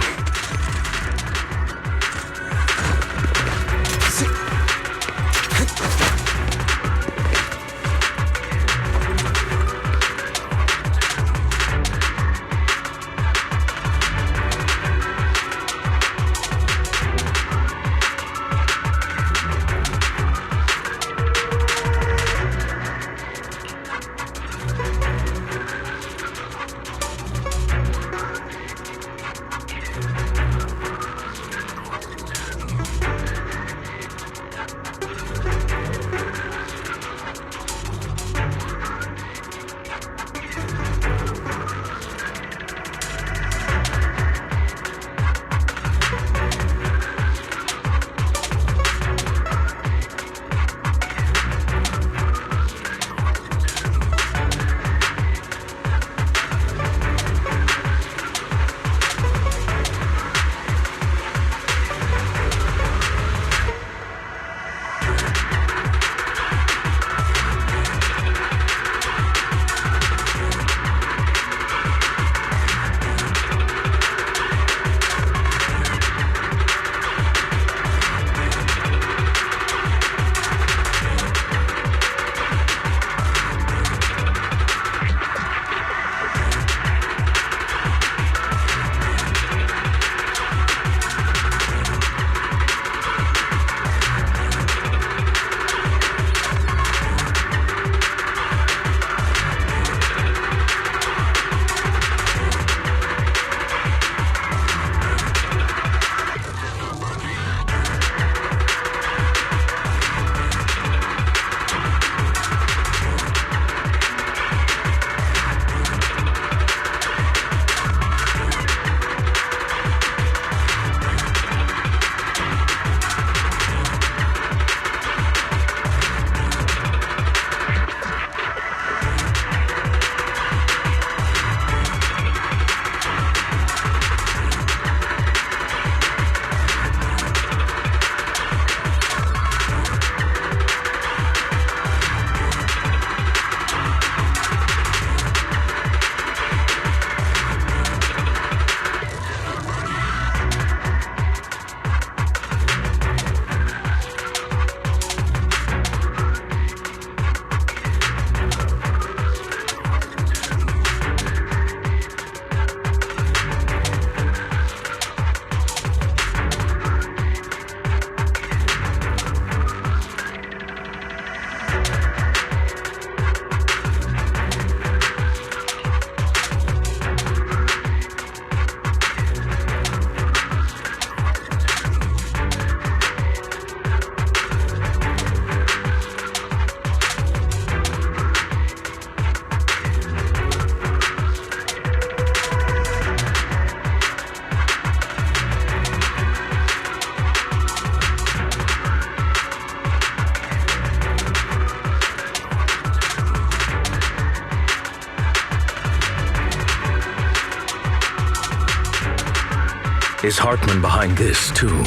A: Is Hartman behind this, too?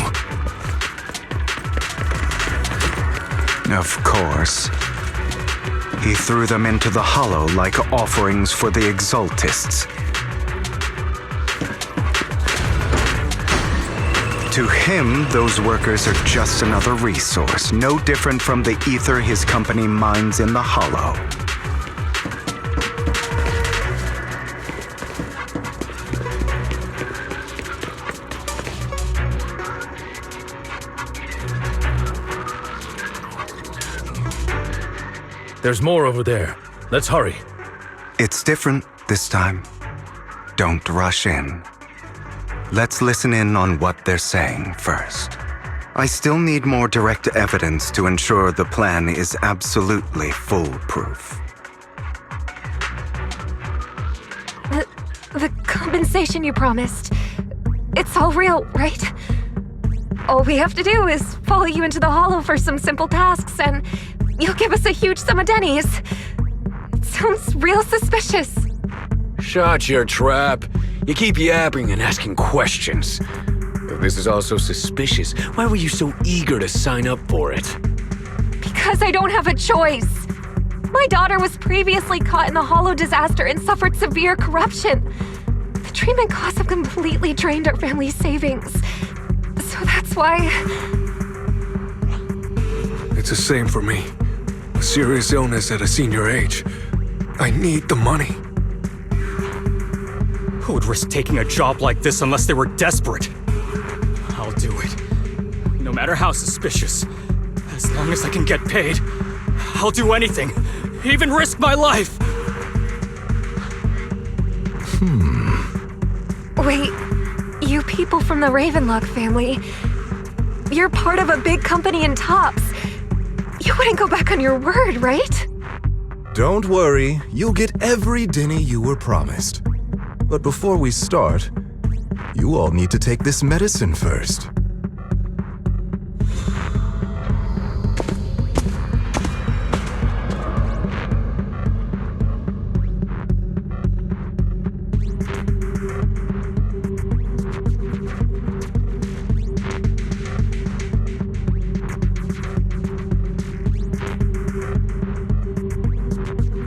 B: Of course. He threw them into the hollow like offerings for the Exaltists. To him, those workers are just another resource, no different from the ether his company mines in the hollow.
A: There's more over there. Let's hurry.
B: It's different this time. Don't rush in. Let's listen in on what they're saying first. I still need more direct evidence to ensure the plan is absolutely foolproof.
H: The compensation you promised. It's all real, right? All we have to do is follow you into the Hollow for some simple tasks, and you'll give us a huge sum of dennies. It sounds real suspicious.
G: Shut your trap. You keep yapping and asking questions. If this is all so suspicious, why were you so eager to sign up for it?
H: Because I don't have a choice. My daughter was previously caught in the Hollow disaster and suffered severe corruption. The treatment costs have completely drained our family's savings. So that's why...
I: It's the same for me. A serious illness at a senior age. I need the money.
J: Who would risk taking a job like this unless they were desperate? I'll do it. No matter how suspicious. As long as I can get paid, I'll do anything. Even risk my life!
H: Wait, you people from the Ravenlock family, you're part of a big company in Tops. You wouldn't go back on your word, right?
K: Don't worry, you'll get every denny you were promised. But before we start, you all need to take this medicine first.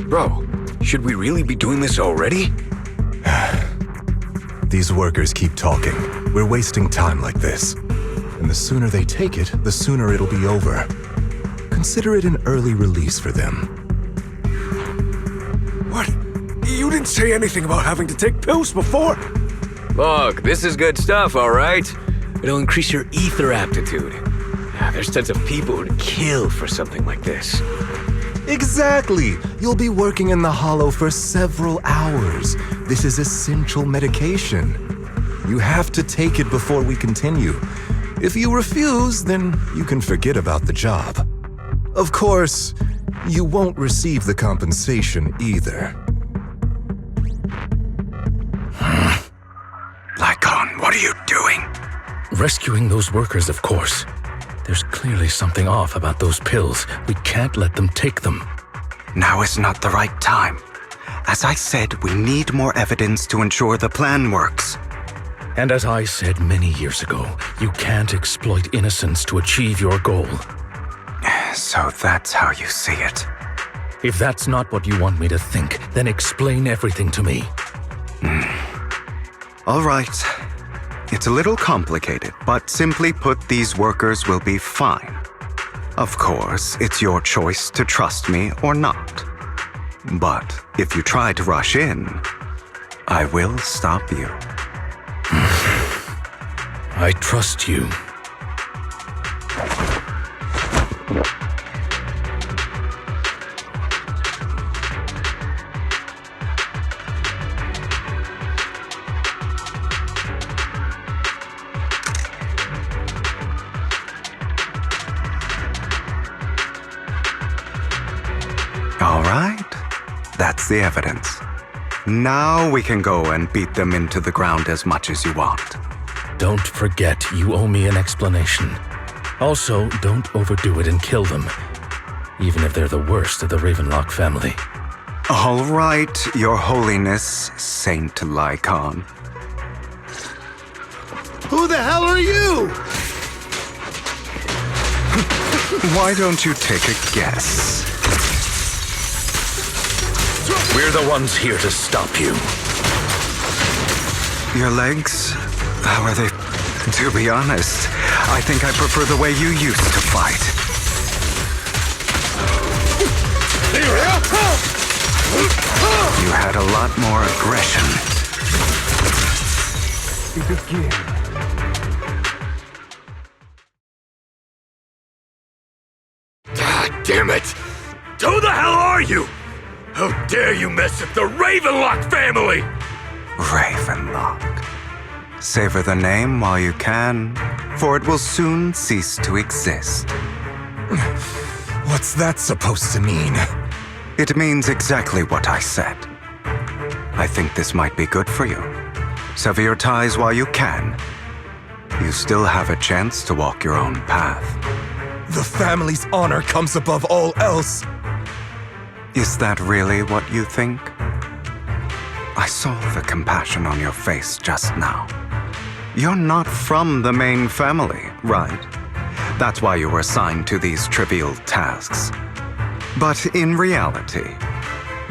G: Bro, should we really be doing this already?
K: These workers keep talking. We're wasting time like this. And the sooner they take it, the sooner it'll be over. Consider it an early release for them.
I: What? You didn't say anything about having to take pills before.
G: Look, this is good stuff, all right? It'll increase your ether aptitude. There's tons of people who'd kill for something like this.
K: Exactly! You'll be working in the Hollow for several hours. This is essential medication. You have to take it before we continue. If you refuse, then you can forget about the job. Of course, you won't receive the compensation either.
B: Lycon, what are you doing?
A: Rescuing those workers, of course. There's clearly something off about those pills. We can't let them take them.
B: Now is not the right time. As I said, we need more evidence to ensure the plan works.
A: And as I said many years ago, you can't exploit innocence to achieve your goal.
B: So that's how you see it.
A: If that's not what you want me to think, then explain everything to me.
B: All right. It's a little complicated, but simply put, these workers will be fine. Of course, it's your choice to trust me or not. But if you try to rush in, I will stop you.
A: I trust you.
B: All right. That's the evidence. Now we can go and beat them into the ground as much as you want.
A: Don't forget, you owe me an explanation. Also, don't overdo it and kill them, even if they're the worst of the Ravenlock family.
B: All right, Your Holiness, Saint Lycon.
F: Who the hell are you?
B: Why don't you take a guess?
A: We're the ones here to stop you.
B: Your legs? How are they? To be honest, I think I prefer the way you used to fight. You had a lot more aggression.
G: God damn it! Who the hell are you? How dare you mess with the Ravenlock family!
B: Ravenlock. Savor the name while you can, for it will soon cease to exist.
K: What's that supposed to mean?
B: It means exactly what I said. I think this might be good for you. Sever your ties while you can. You still have a chance to walk your own path.
K: The family's honor comes above all else.
B: Is that really what you think? I saw the compassion on your face just now. You're not from the main family, right? That's why you were assigned to these trivial tasks. But in reality,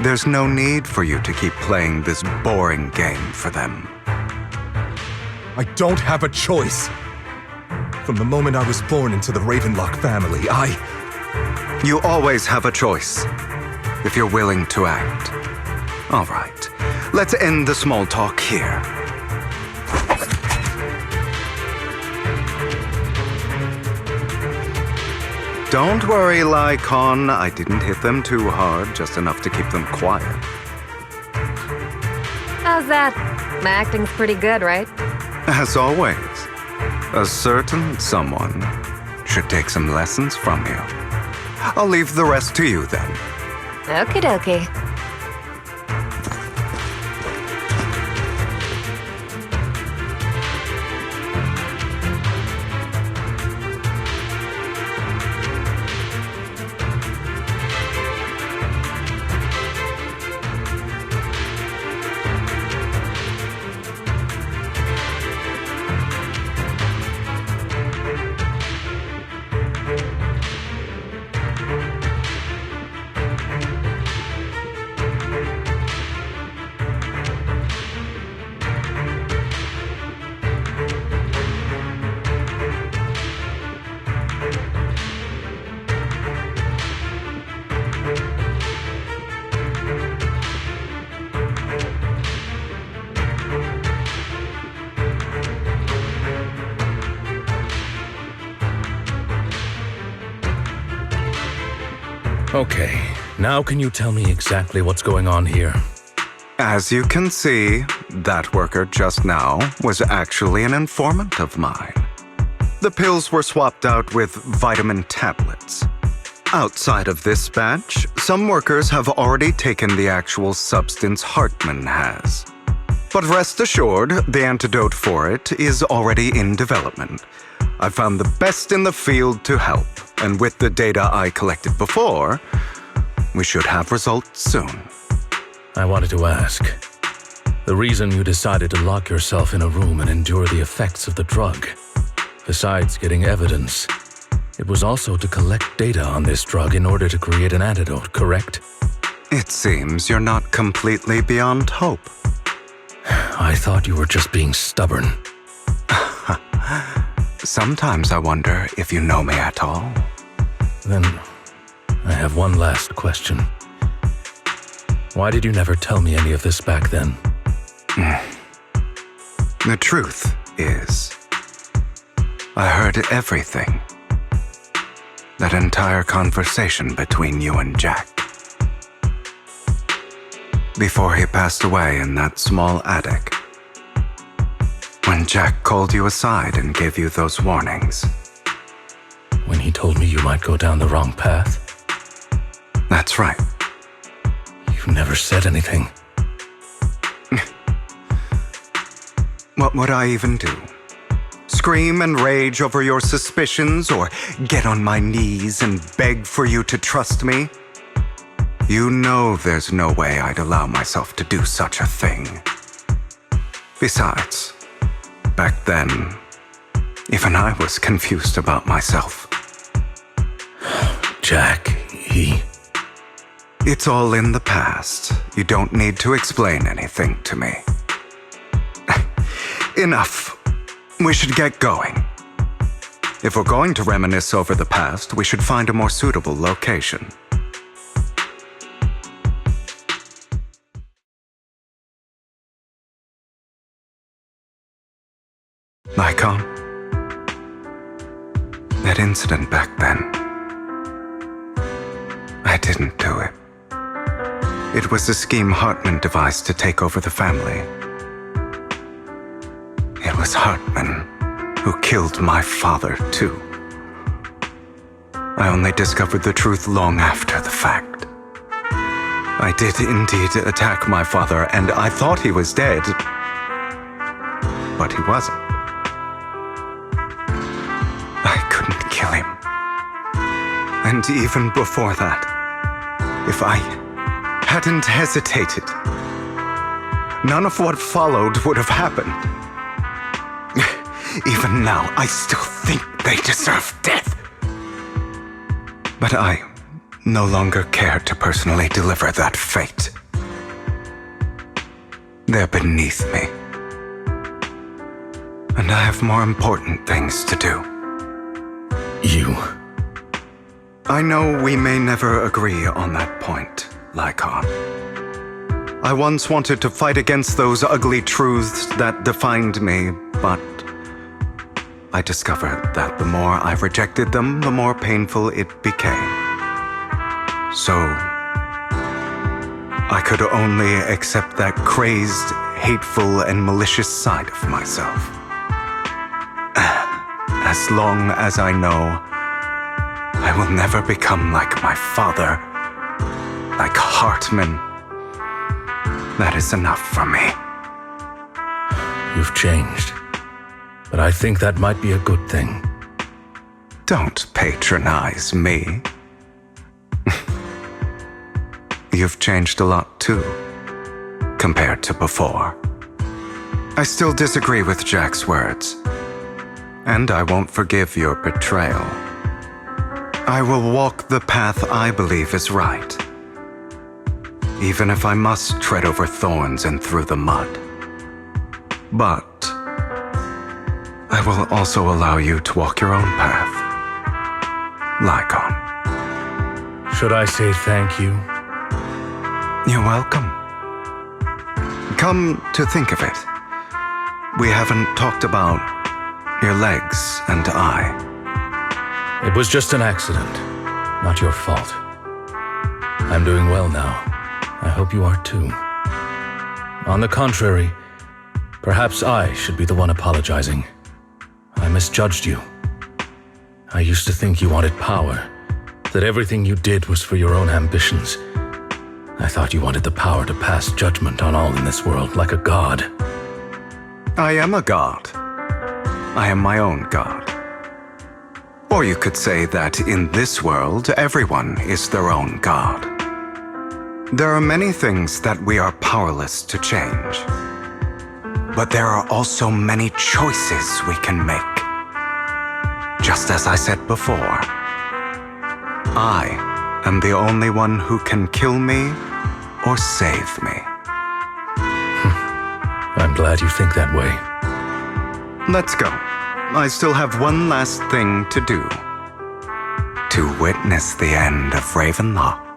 B: there's no need for you to keep playing this boring game for them.
K: I don't have a choice. From the moment I was born into the Ravenlock family,
B: You always have a choice, if you're willing to act. All right, let's end the small talk here. Don't worry, Lycon. I didn't hit them too hard, just enough to keep them quiet.
H: How's that? My acting's pretty good, right?
B: As always, a certain someone should take some lessons from you. I'll leave the rest to you then.
H: Okie dokie.
A: Okay, now can you tell me exactly what's going on here?
B: As you can see, that worker just now was actually an informant of mine. The pills were swapped out with vitamin tablets. Outside of this batch, some workers have already taken the actual substance Hartman has. But rest assured, the antidote for it is already in development. I found the best in the field to help, and with the data I collected before, we should have results soon.
A: I wanted to ask. The reason you decided to lock yourself in a room and endure the effects of the drug, besides getting evidence, it was also to collect data on this drug in order to create an antidote, correct?
B: It seems you're not completely beyond hope.
A: I thought you were just being stubborn.
B: Sometimes I wonder if you know me at all.
A: Then, I have one last question. Why did you never tell me any of this back then?
B: The truth is, I heard everything. That entire conversation between you and Jack. Before he passed away in that small attic. When Jack called you aside and gave you those warnings.
A: When he told me you might go down the wrong path?
B: That's right.
A: You never said anything.
B: What would I even do? Scream and rage over your suspicions, or get on my knees and beg for you to trust me? You know there's no way I'd allow myself to do such a thing. Besides, back then, even I was confused about myself.
A: Jack, he...
B: It's all in the past. You don't need to explain anything to me. Enough. We should get going. If we're going to reminisce over the past, we should find a more suitable location. Lycon, that incident back then, I didn't do it. It was a scheme Hartman devised to take over the family. It was Hartman who killed my father, too. I only discovered the truth long after the fact. I did indeed attack my father, and I thought he was dead. But he wasn't. I couldn't kill him. And even before that, if I hadn't hesitated, none of what followed would have happened. Even now, I still think they deserve death. But I no longer care to personally deliver that fate. They're beneath me. And I have more important things to do.
A: You...
B: I know we may never agree on that point, Lycon. I once wanted to fight against those ugly truths that defined me, but I discovered that the more I rejected them, the more painful it became. So, I could only accept that crazed, hateful, and malicious side of myself. As long as I know I will never become like my father, like Hartman, that is enough for me.
A: You've changed. But I think that might be a good thing.
B: Don't patronize me. You've changed a lot too, compared to before. I still disagree with Jack's words, and I won't forgive your betrayal. I will walk the path I believe is right, even if I must tread over thorns and through the mud. But I will also allow you to walk your own path, Lycon.
A: Should I say thank you?
B: You're welcome. Come to think of it, we haven't talked about your legs and eye.
A: It was just an accident, not your fault. I'm doing well now. I hope you are too. On the contrary, perhaps I should be the one apologizing. I misjudged you. I used to think you wanted power, that everything you did was for your own ambitions. I thought you wanted the power to pass judgment on all in this world, like a god.
B: I am a god. I am my own god. Or you could say that in this world, everyone is their own god. There are many things that we are powerless to change. But there are also many choices we can make. Just as I said before, I am the only one who can kill me or save me.
A: I'm glad you think that way.
B: Let's go. I still have one last thing to do. To witness the end of Ravenlock.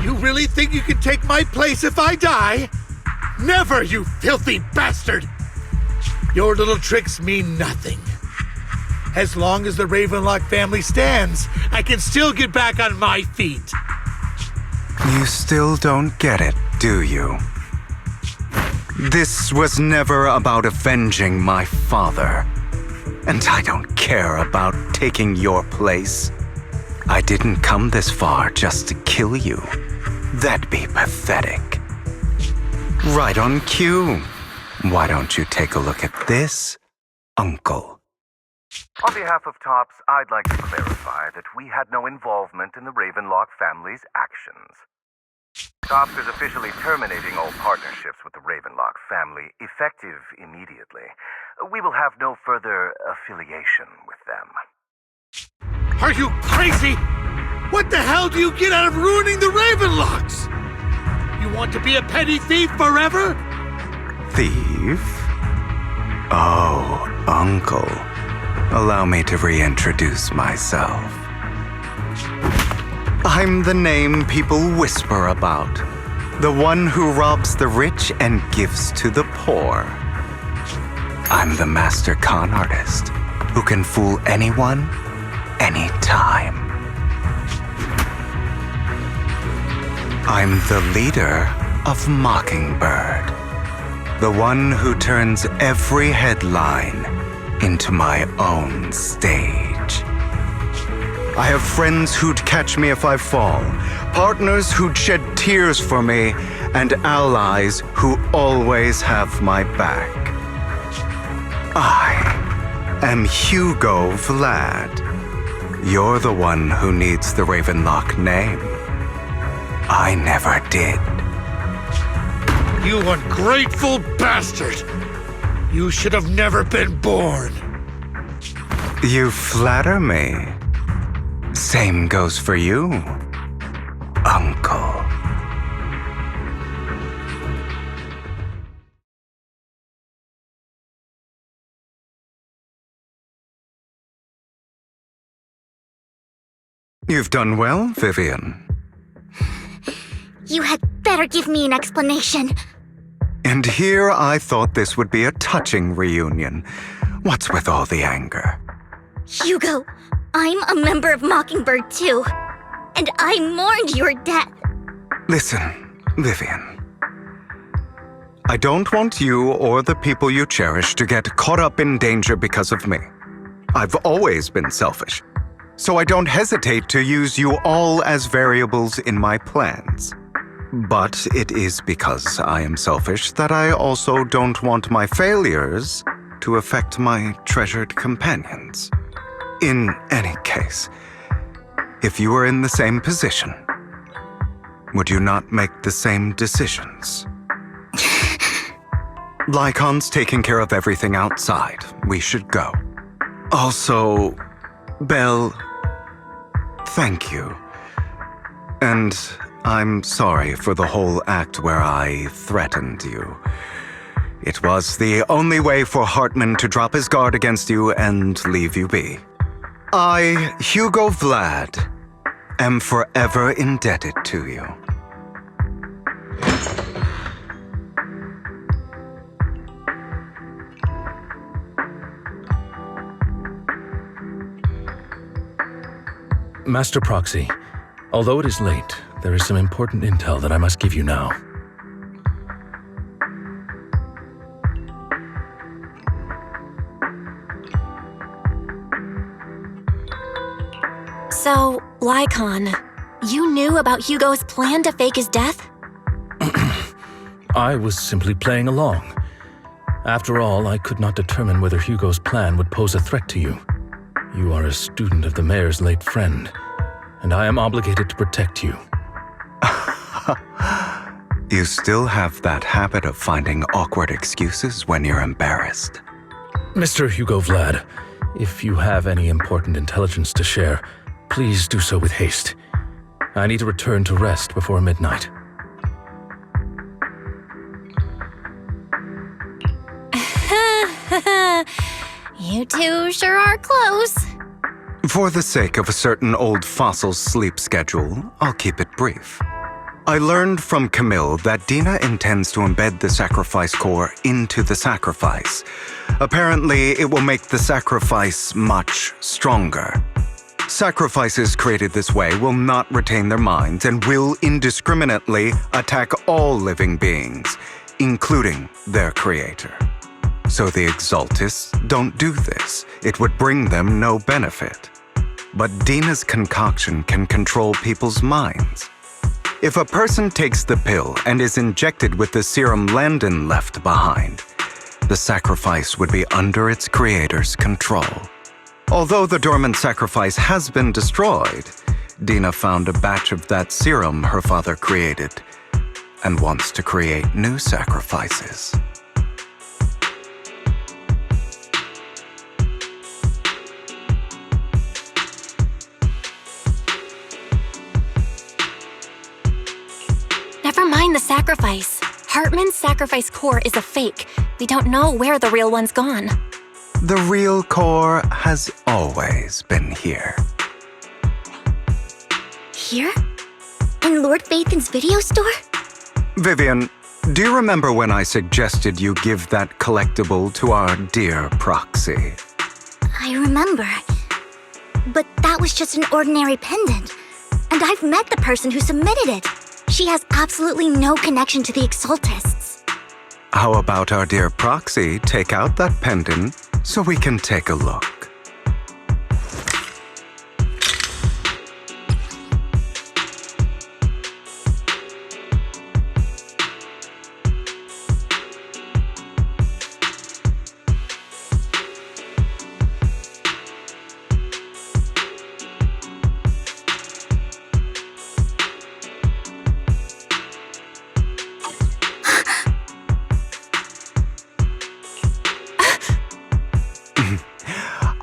F: You really think you can take my place if I die? Never, you filthy bastard! Your little tricks mean nothing. As long as the Ravenlock family stands, I can still get back on my feet.
B: You still don't get it, do you? This was never about avenging my father. And I don't care about taking your place. I didn't come this far just to kill you. That'd be pathetic. Right on cue. Why don't you take a look at this, Uncle?
L: On behalf of TOPS, I'd like to clarify that we had no involvement in the Ravenlock family's actions. TOPS is officially terminating all partnerships with the Ravenlock family, effective immediately. We will have no further affiliation with them.
F: Are you crazy? What the hell do you get out of ruining the Ravenlocks? You want to be a petty thief forever?
B: Thief? Oh, Uncle. Allow me to reintroduce myself. I'm the name people whisper about. The one who robs the rich and gives to the poor. I'm the master con artist who can fool anyone, anytime. I'm the leader of Mockingbird. The one who turns every headline into my own stage. I have friends who'd catch me if I fall, partners who'd shed tears for me, and allies who always have my back. I am Hugo Vlad. You're the one who needs the Ravenlock name. I never did.
F: You ungrateful bastard! You should have never been born.
B: You flatter me. Same goes for you, Uncle. You've done well, Vivian.
E: You had better give me an explanation.
B: And here I thought this would be a touching reunion. What's with all the anger?
E: Hugo, I'm a member of Mockingbird too. And I mourned your death.
B: Listen, Vivian. I don't want you or the people you cherish to get caught up in danger because of me. I've always been selfish, so I don't hesitate to use you all as variables in my plans. But it is because I am selfish that I also don't want my failures to affect my treasured companions. In any case, if you were in the same position, would you not make the same decisions? Lycon's taking care of everything outside. We should go. Also, Belle, thank you. And I'm sorry for the whole act where I threatened you. It was the only way for Hartman to drop his guard against you and leave you be. I, Hugo Vlad, am forever indebted to you.
A: Master Proxy, although it is late, there is some important intel that I must give you now.
M: So, Lycon, you knew about Hugo's plan to fake his death?
A: I was simply playing along. After all, I could not determine whether Hugo's plan would pose a threat to you. You are a student of the mayor's late friend, and I am obligated to protect you.
B: You still have that habit of finding awkward excuses when you're embarrassed.
A: Mr. Hugo Vlad, if you have any important intelligence to share, please do so with haste. I need to return to rest before midnight.
M: You two sure are close.
B: For the sake of a certain old fossil's sleep schedule, I'll keep it brief. I learned from Camille that Dina intends to embed the sacrifice core into the sacrifice. Apparently, it will make the sacrifice much stronger. Sacrifices created this way will not retain their minds and will indiscriminately attack all living beings, including their creator. So the Exaltists don't do this. It would bring them no benefit. But Dina's concoction can control people's minds. If a person takes the pill and is injected with the serum Landon left behind, the sacrifice would be under its creator's control. Although the dormant sacrifice has been destroyed, Dina found a batch of that serum her father created and wants to create new sacrifices.
M: sacrifice. Hartman's sacrifice core is a fake. We don't know where the real one's gone.
B: The real core has always been here.
E: Here? In Lord Phaethon's video store?
B: Vivian, do you remember when I suggested you give that collectible to our dear proxy?
E: I remember. But that was just an ordinary pendant. And I've met the person who submitted it. She has absolutely no connection to the Exaltists.
B: How about our dear proxy take out that pendant so we can take a look?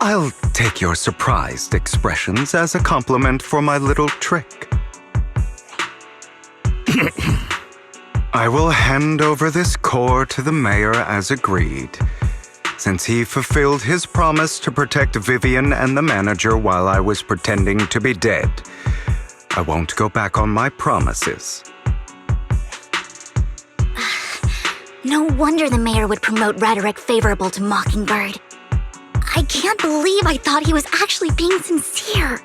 B: I'll take your surprised expressions as a compliment for my little trick. I will hand over this core to the mayor as agreed. Since he fulfilled his promise to protect Vivian and the manager while I was pretending to be dead, I won't go back on my promises.
E: No wonder the mayor would promote rhetoric favorable to Mockingbird. I can't believe I thought he was actually being sincere.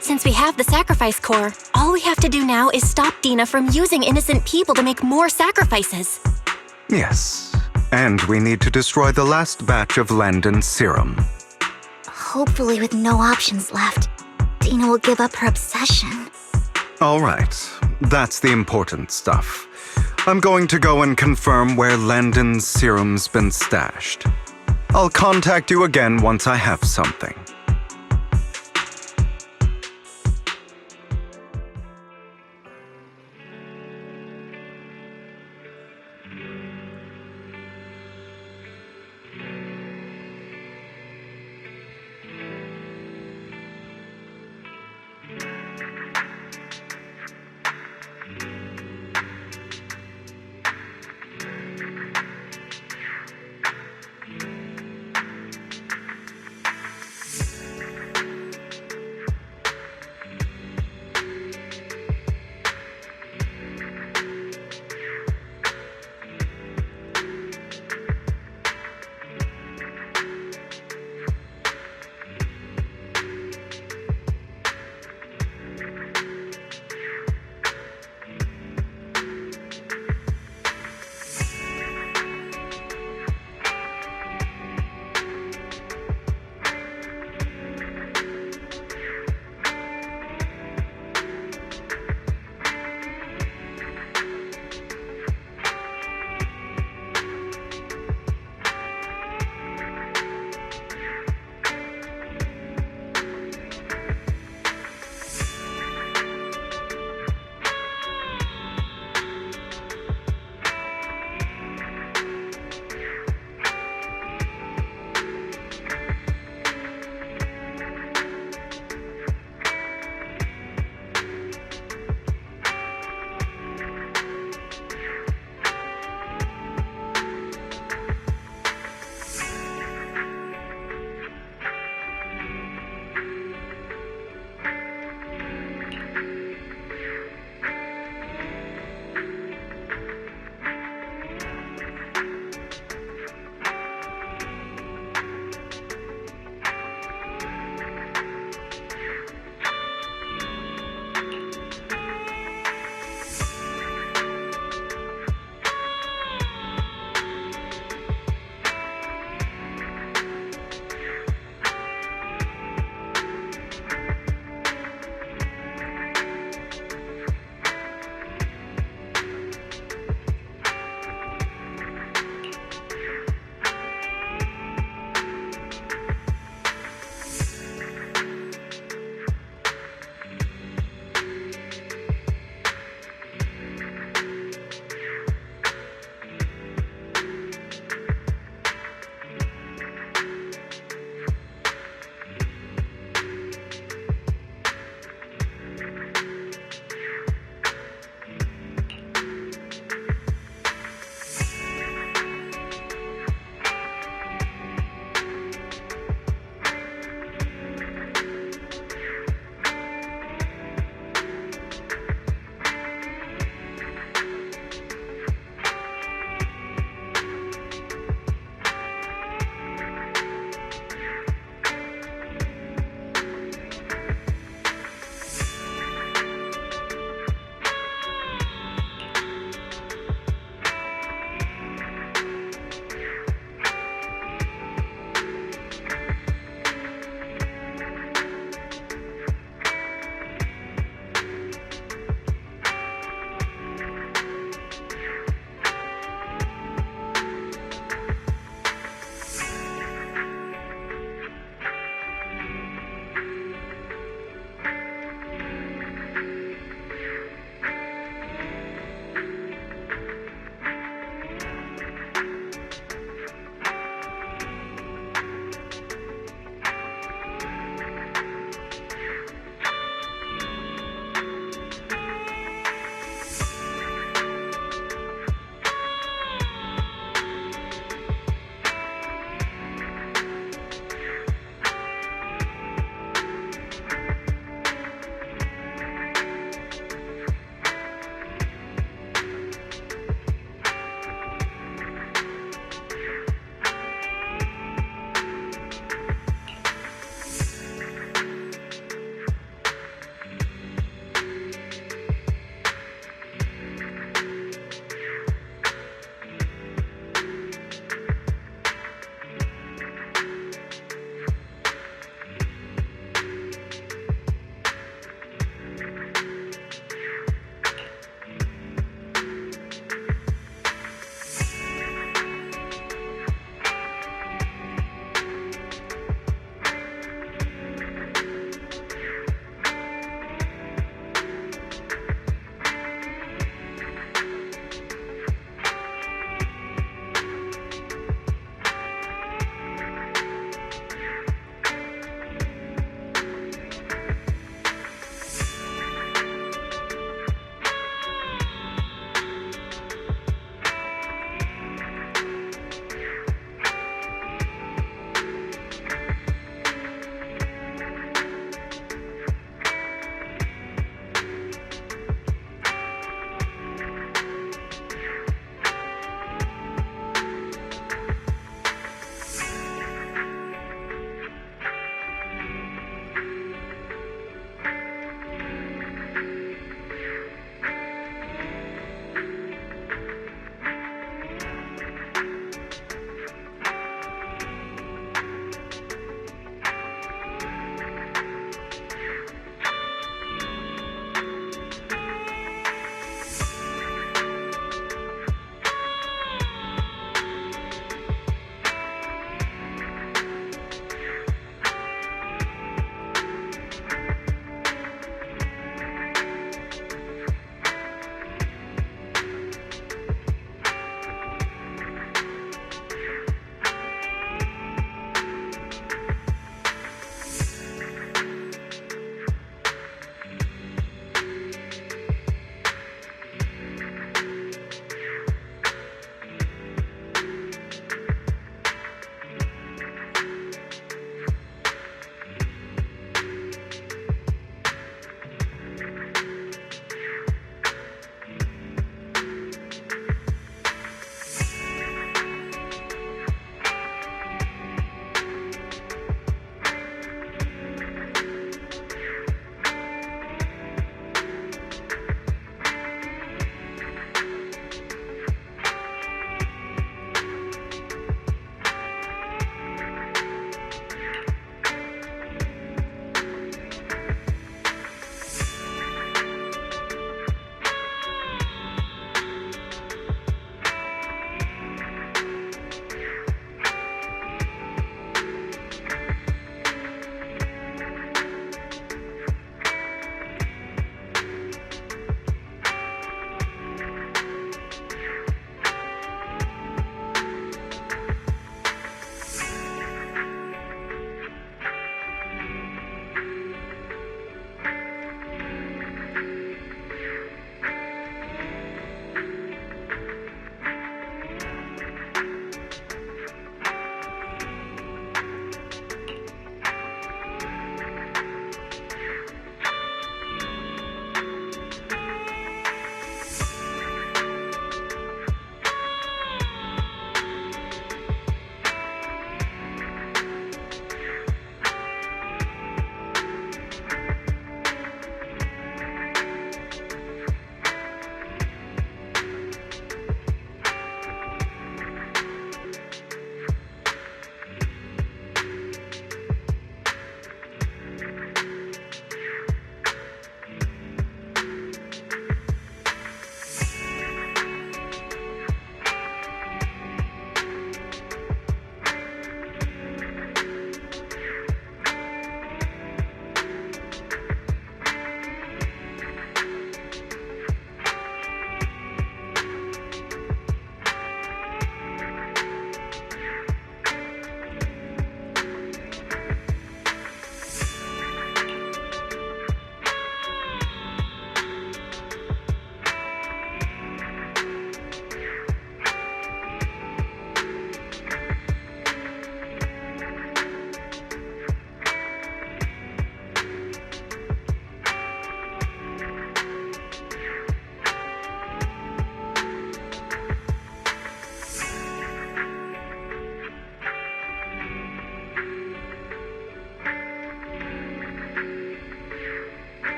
M: Since we have the sacrifice core, all we have to do now is stop Dina from using innocent people to make more sacrifices.
B: Yes, and we need to destroy the last batch of Landon's serum.
E: Hopefully with no options left, Dina will give up her obsession.
B: All right, that's the important stuff. I'm going to go and confirm where Landon's serum's been stashed. I'll contact you again once I have something.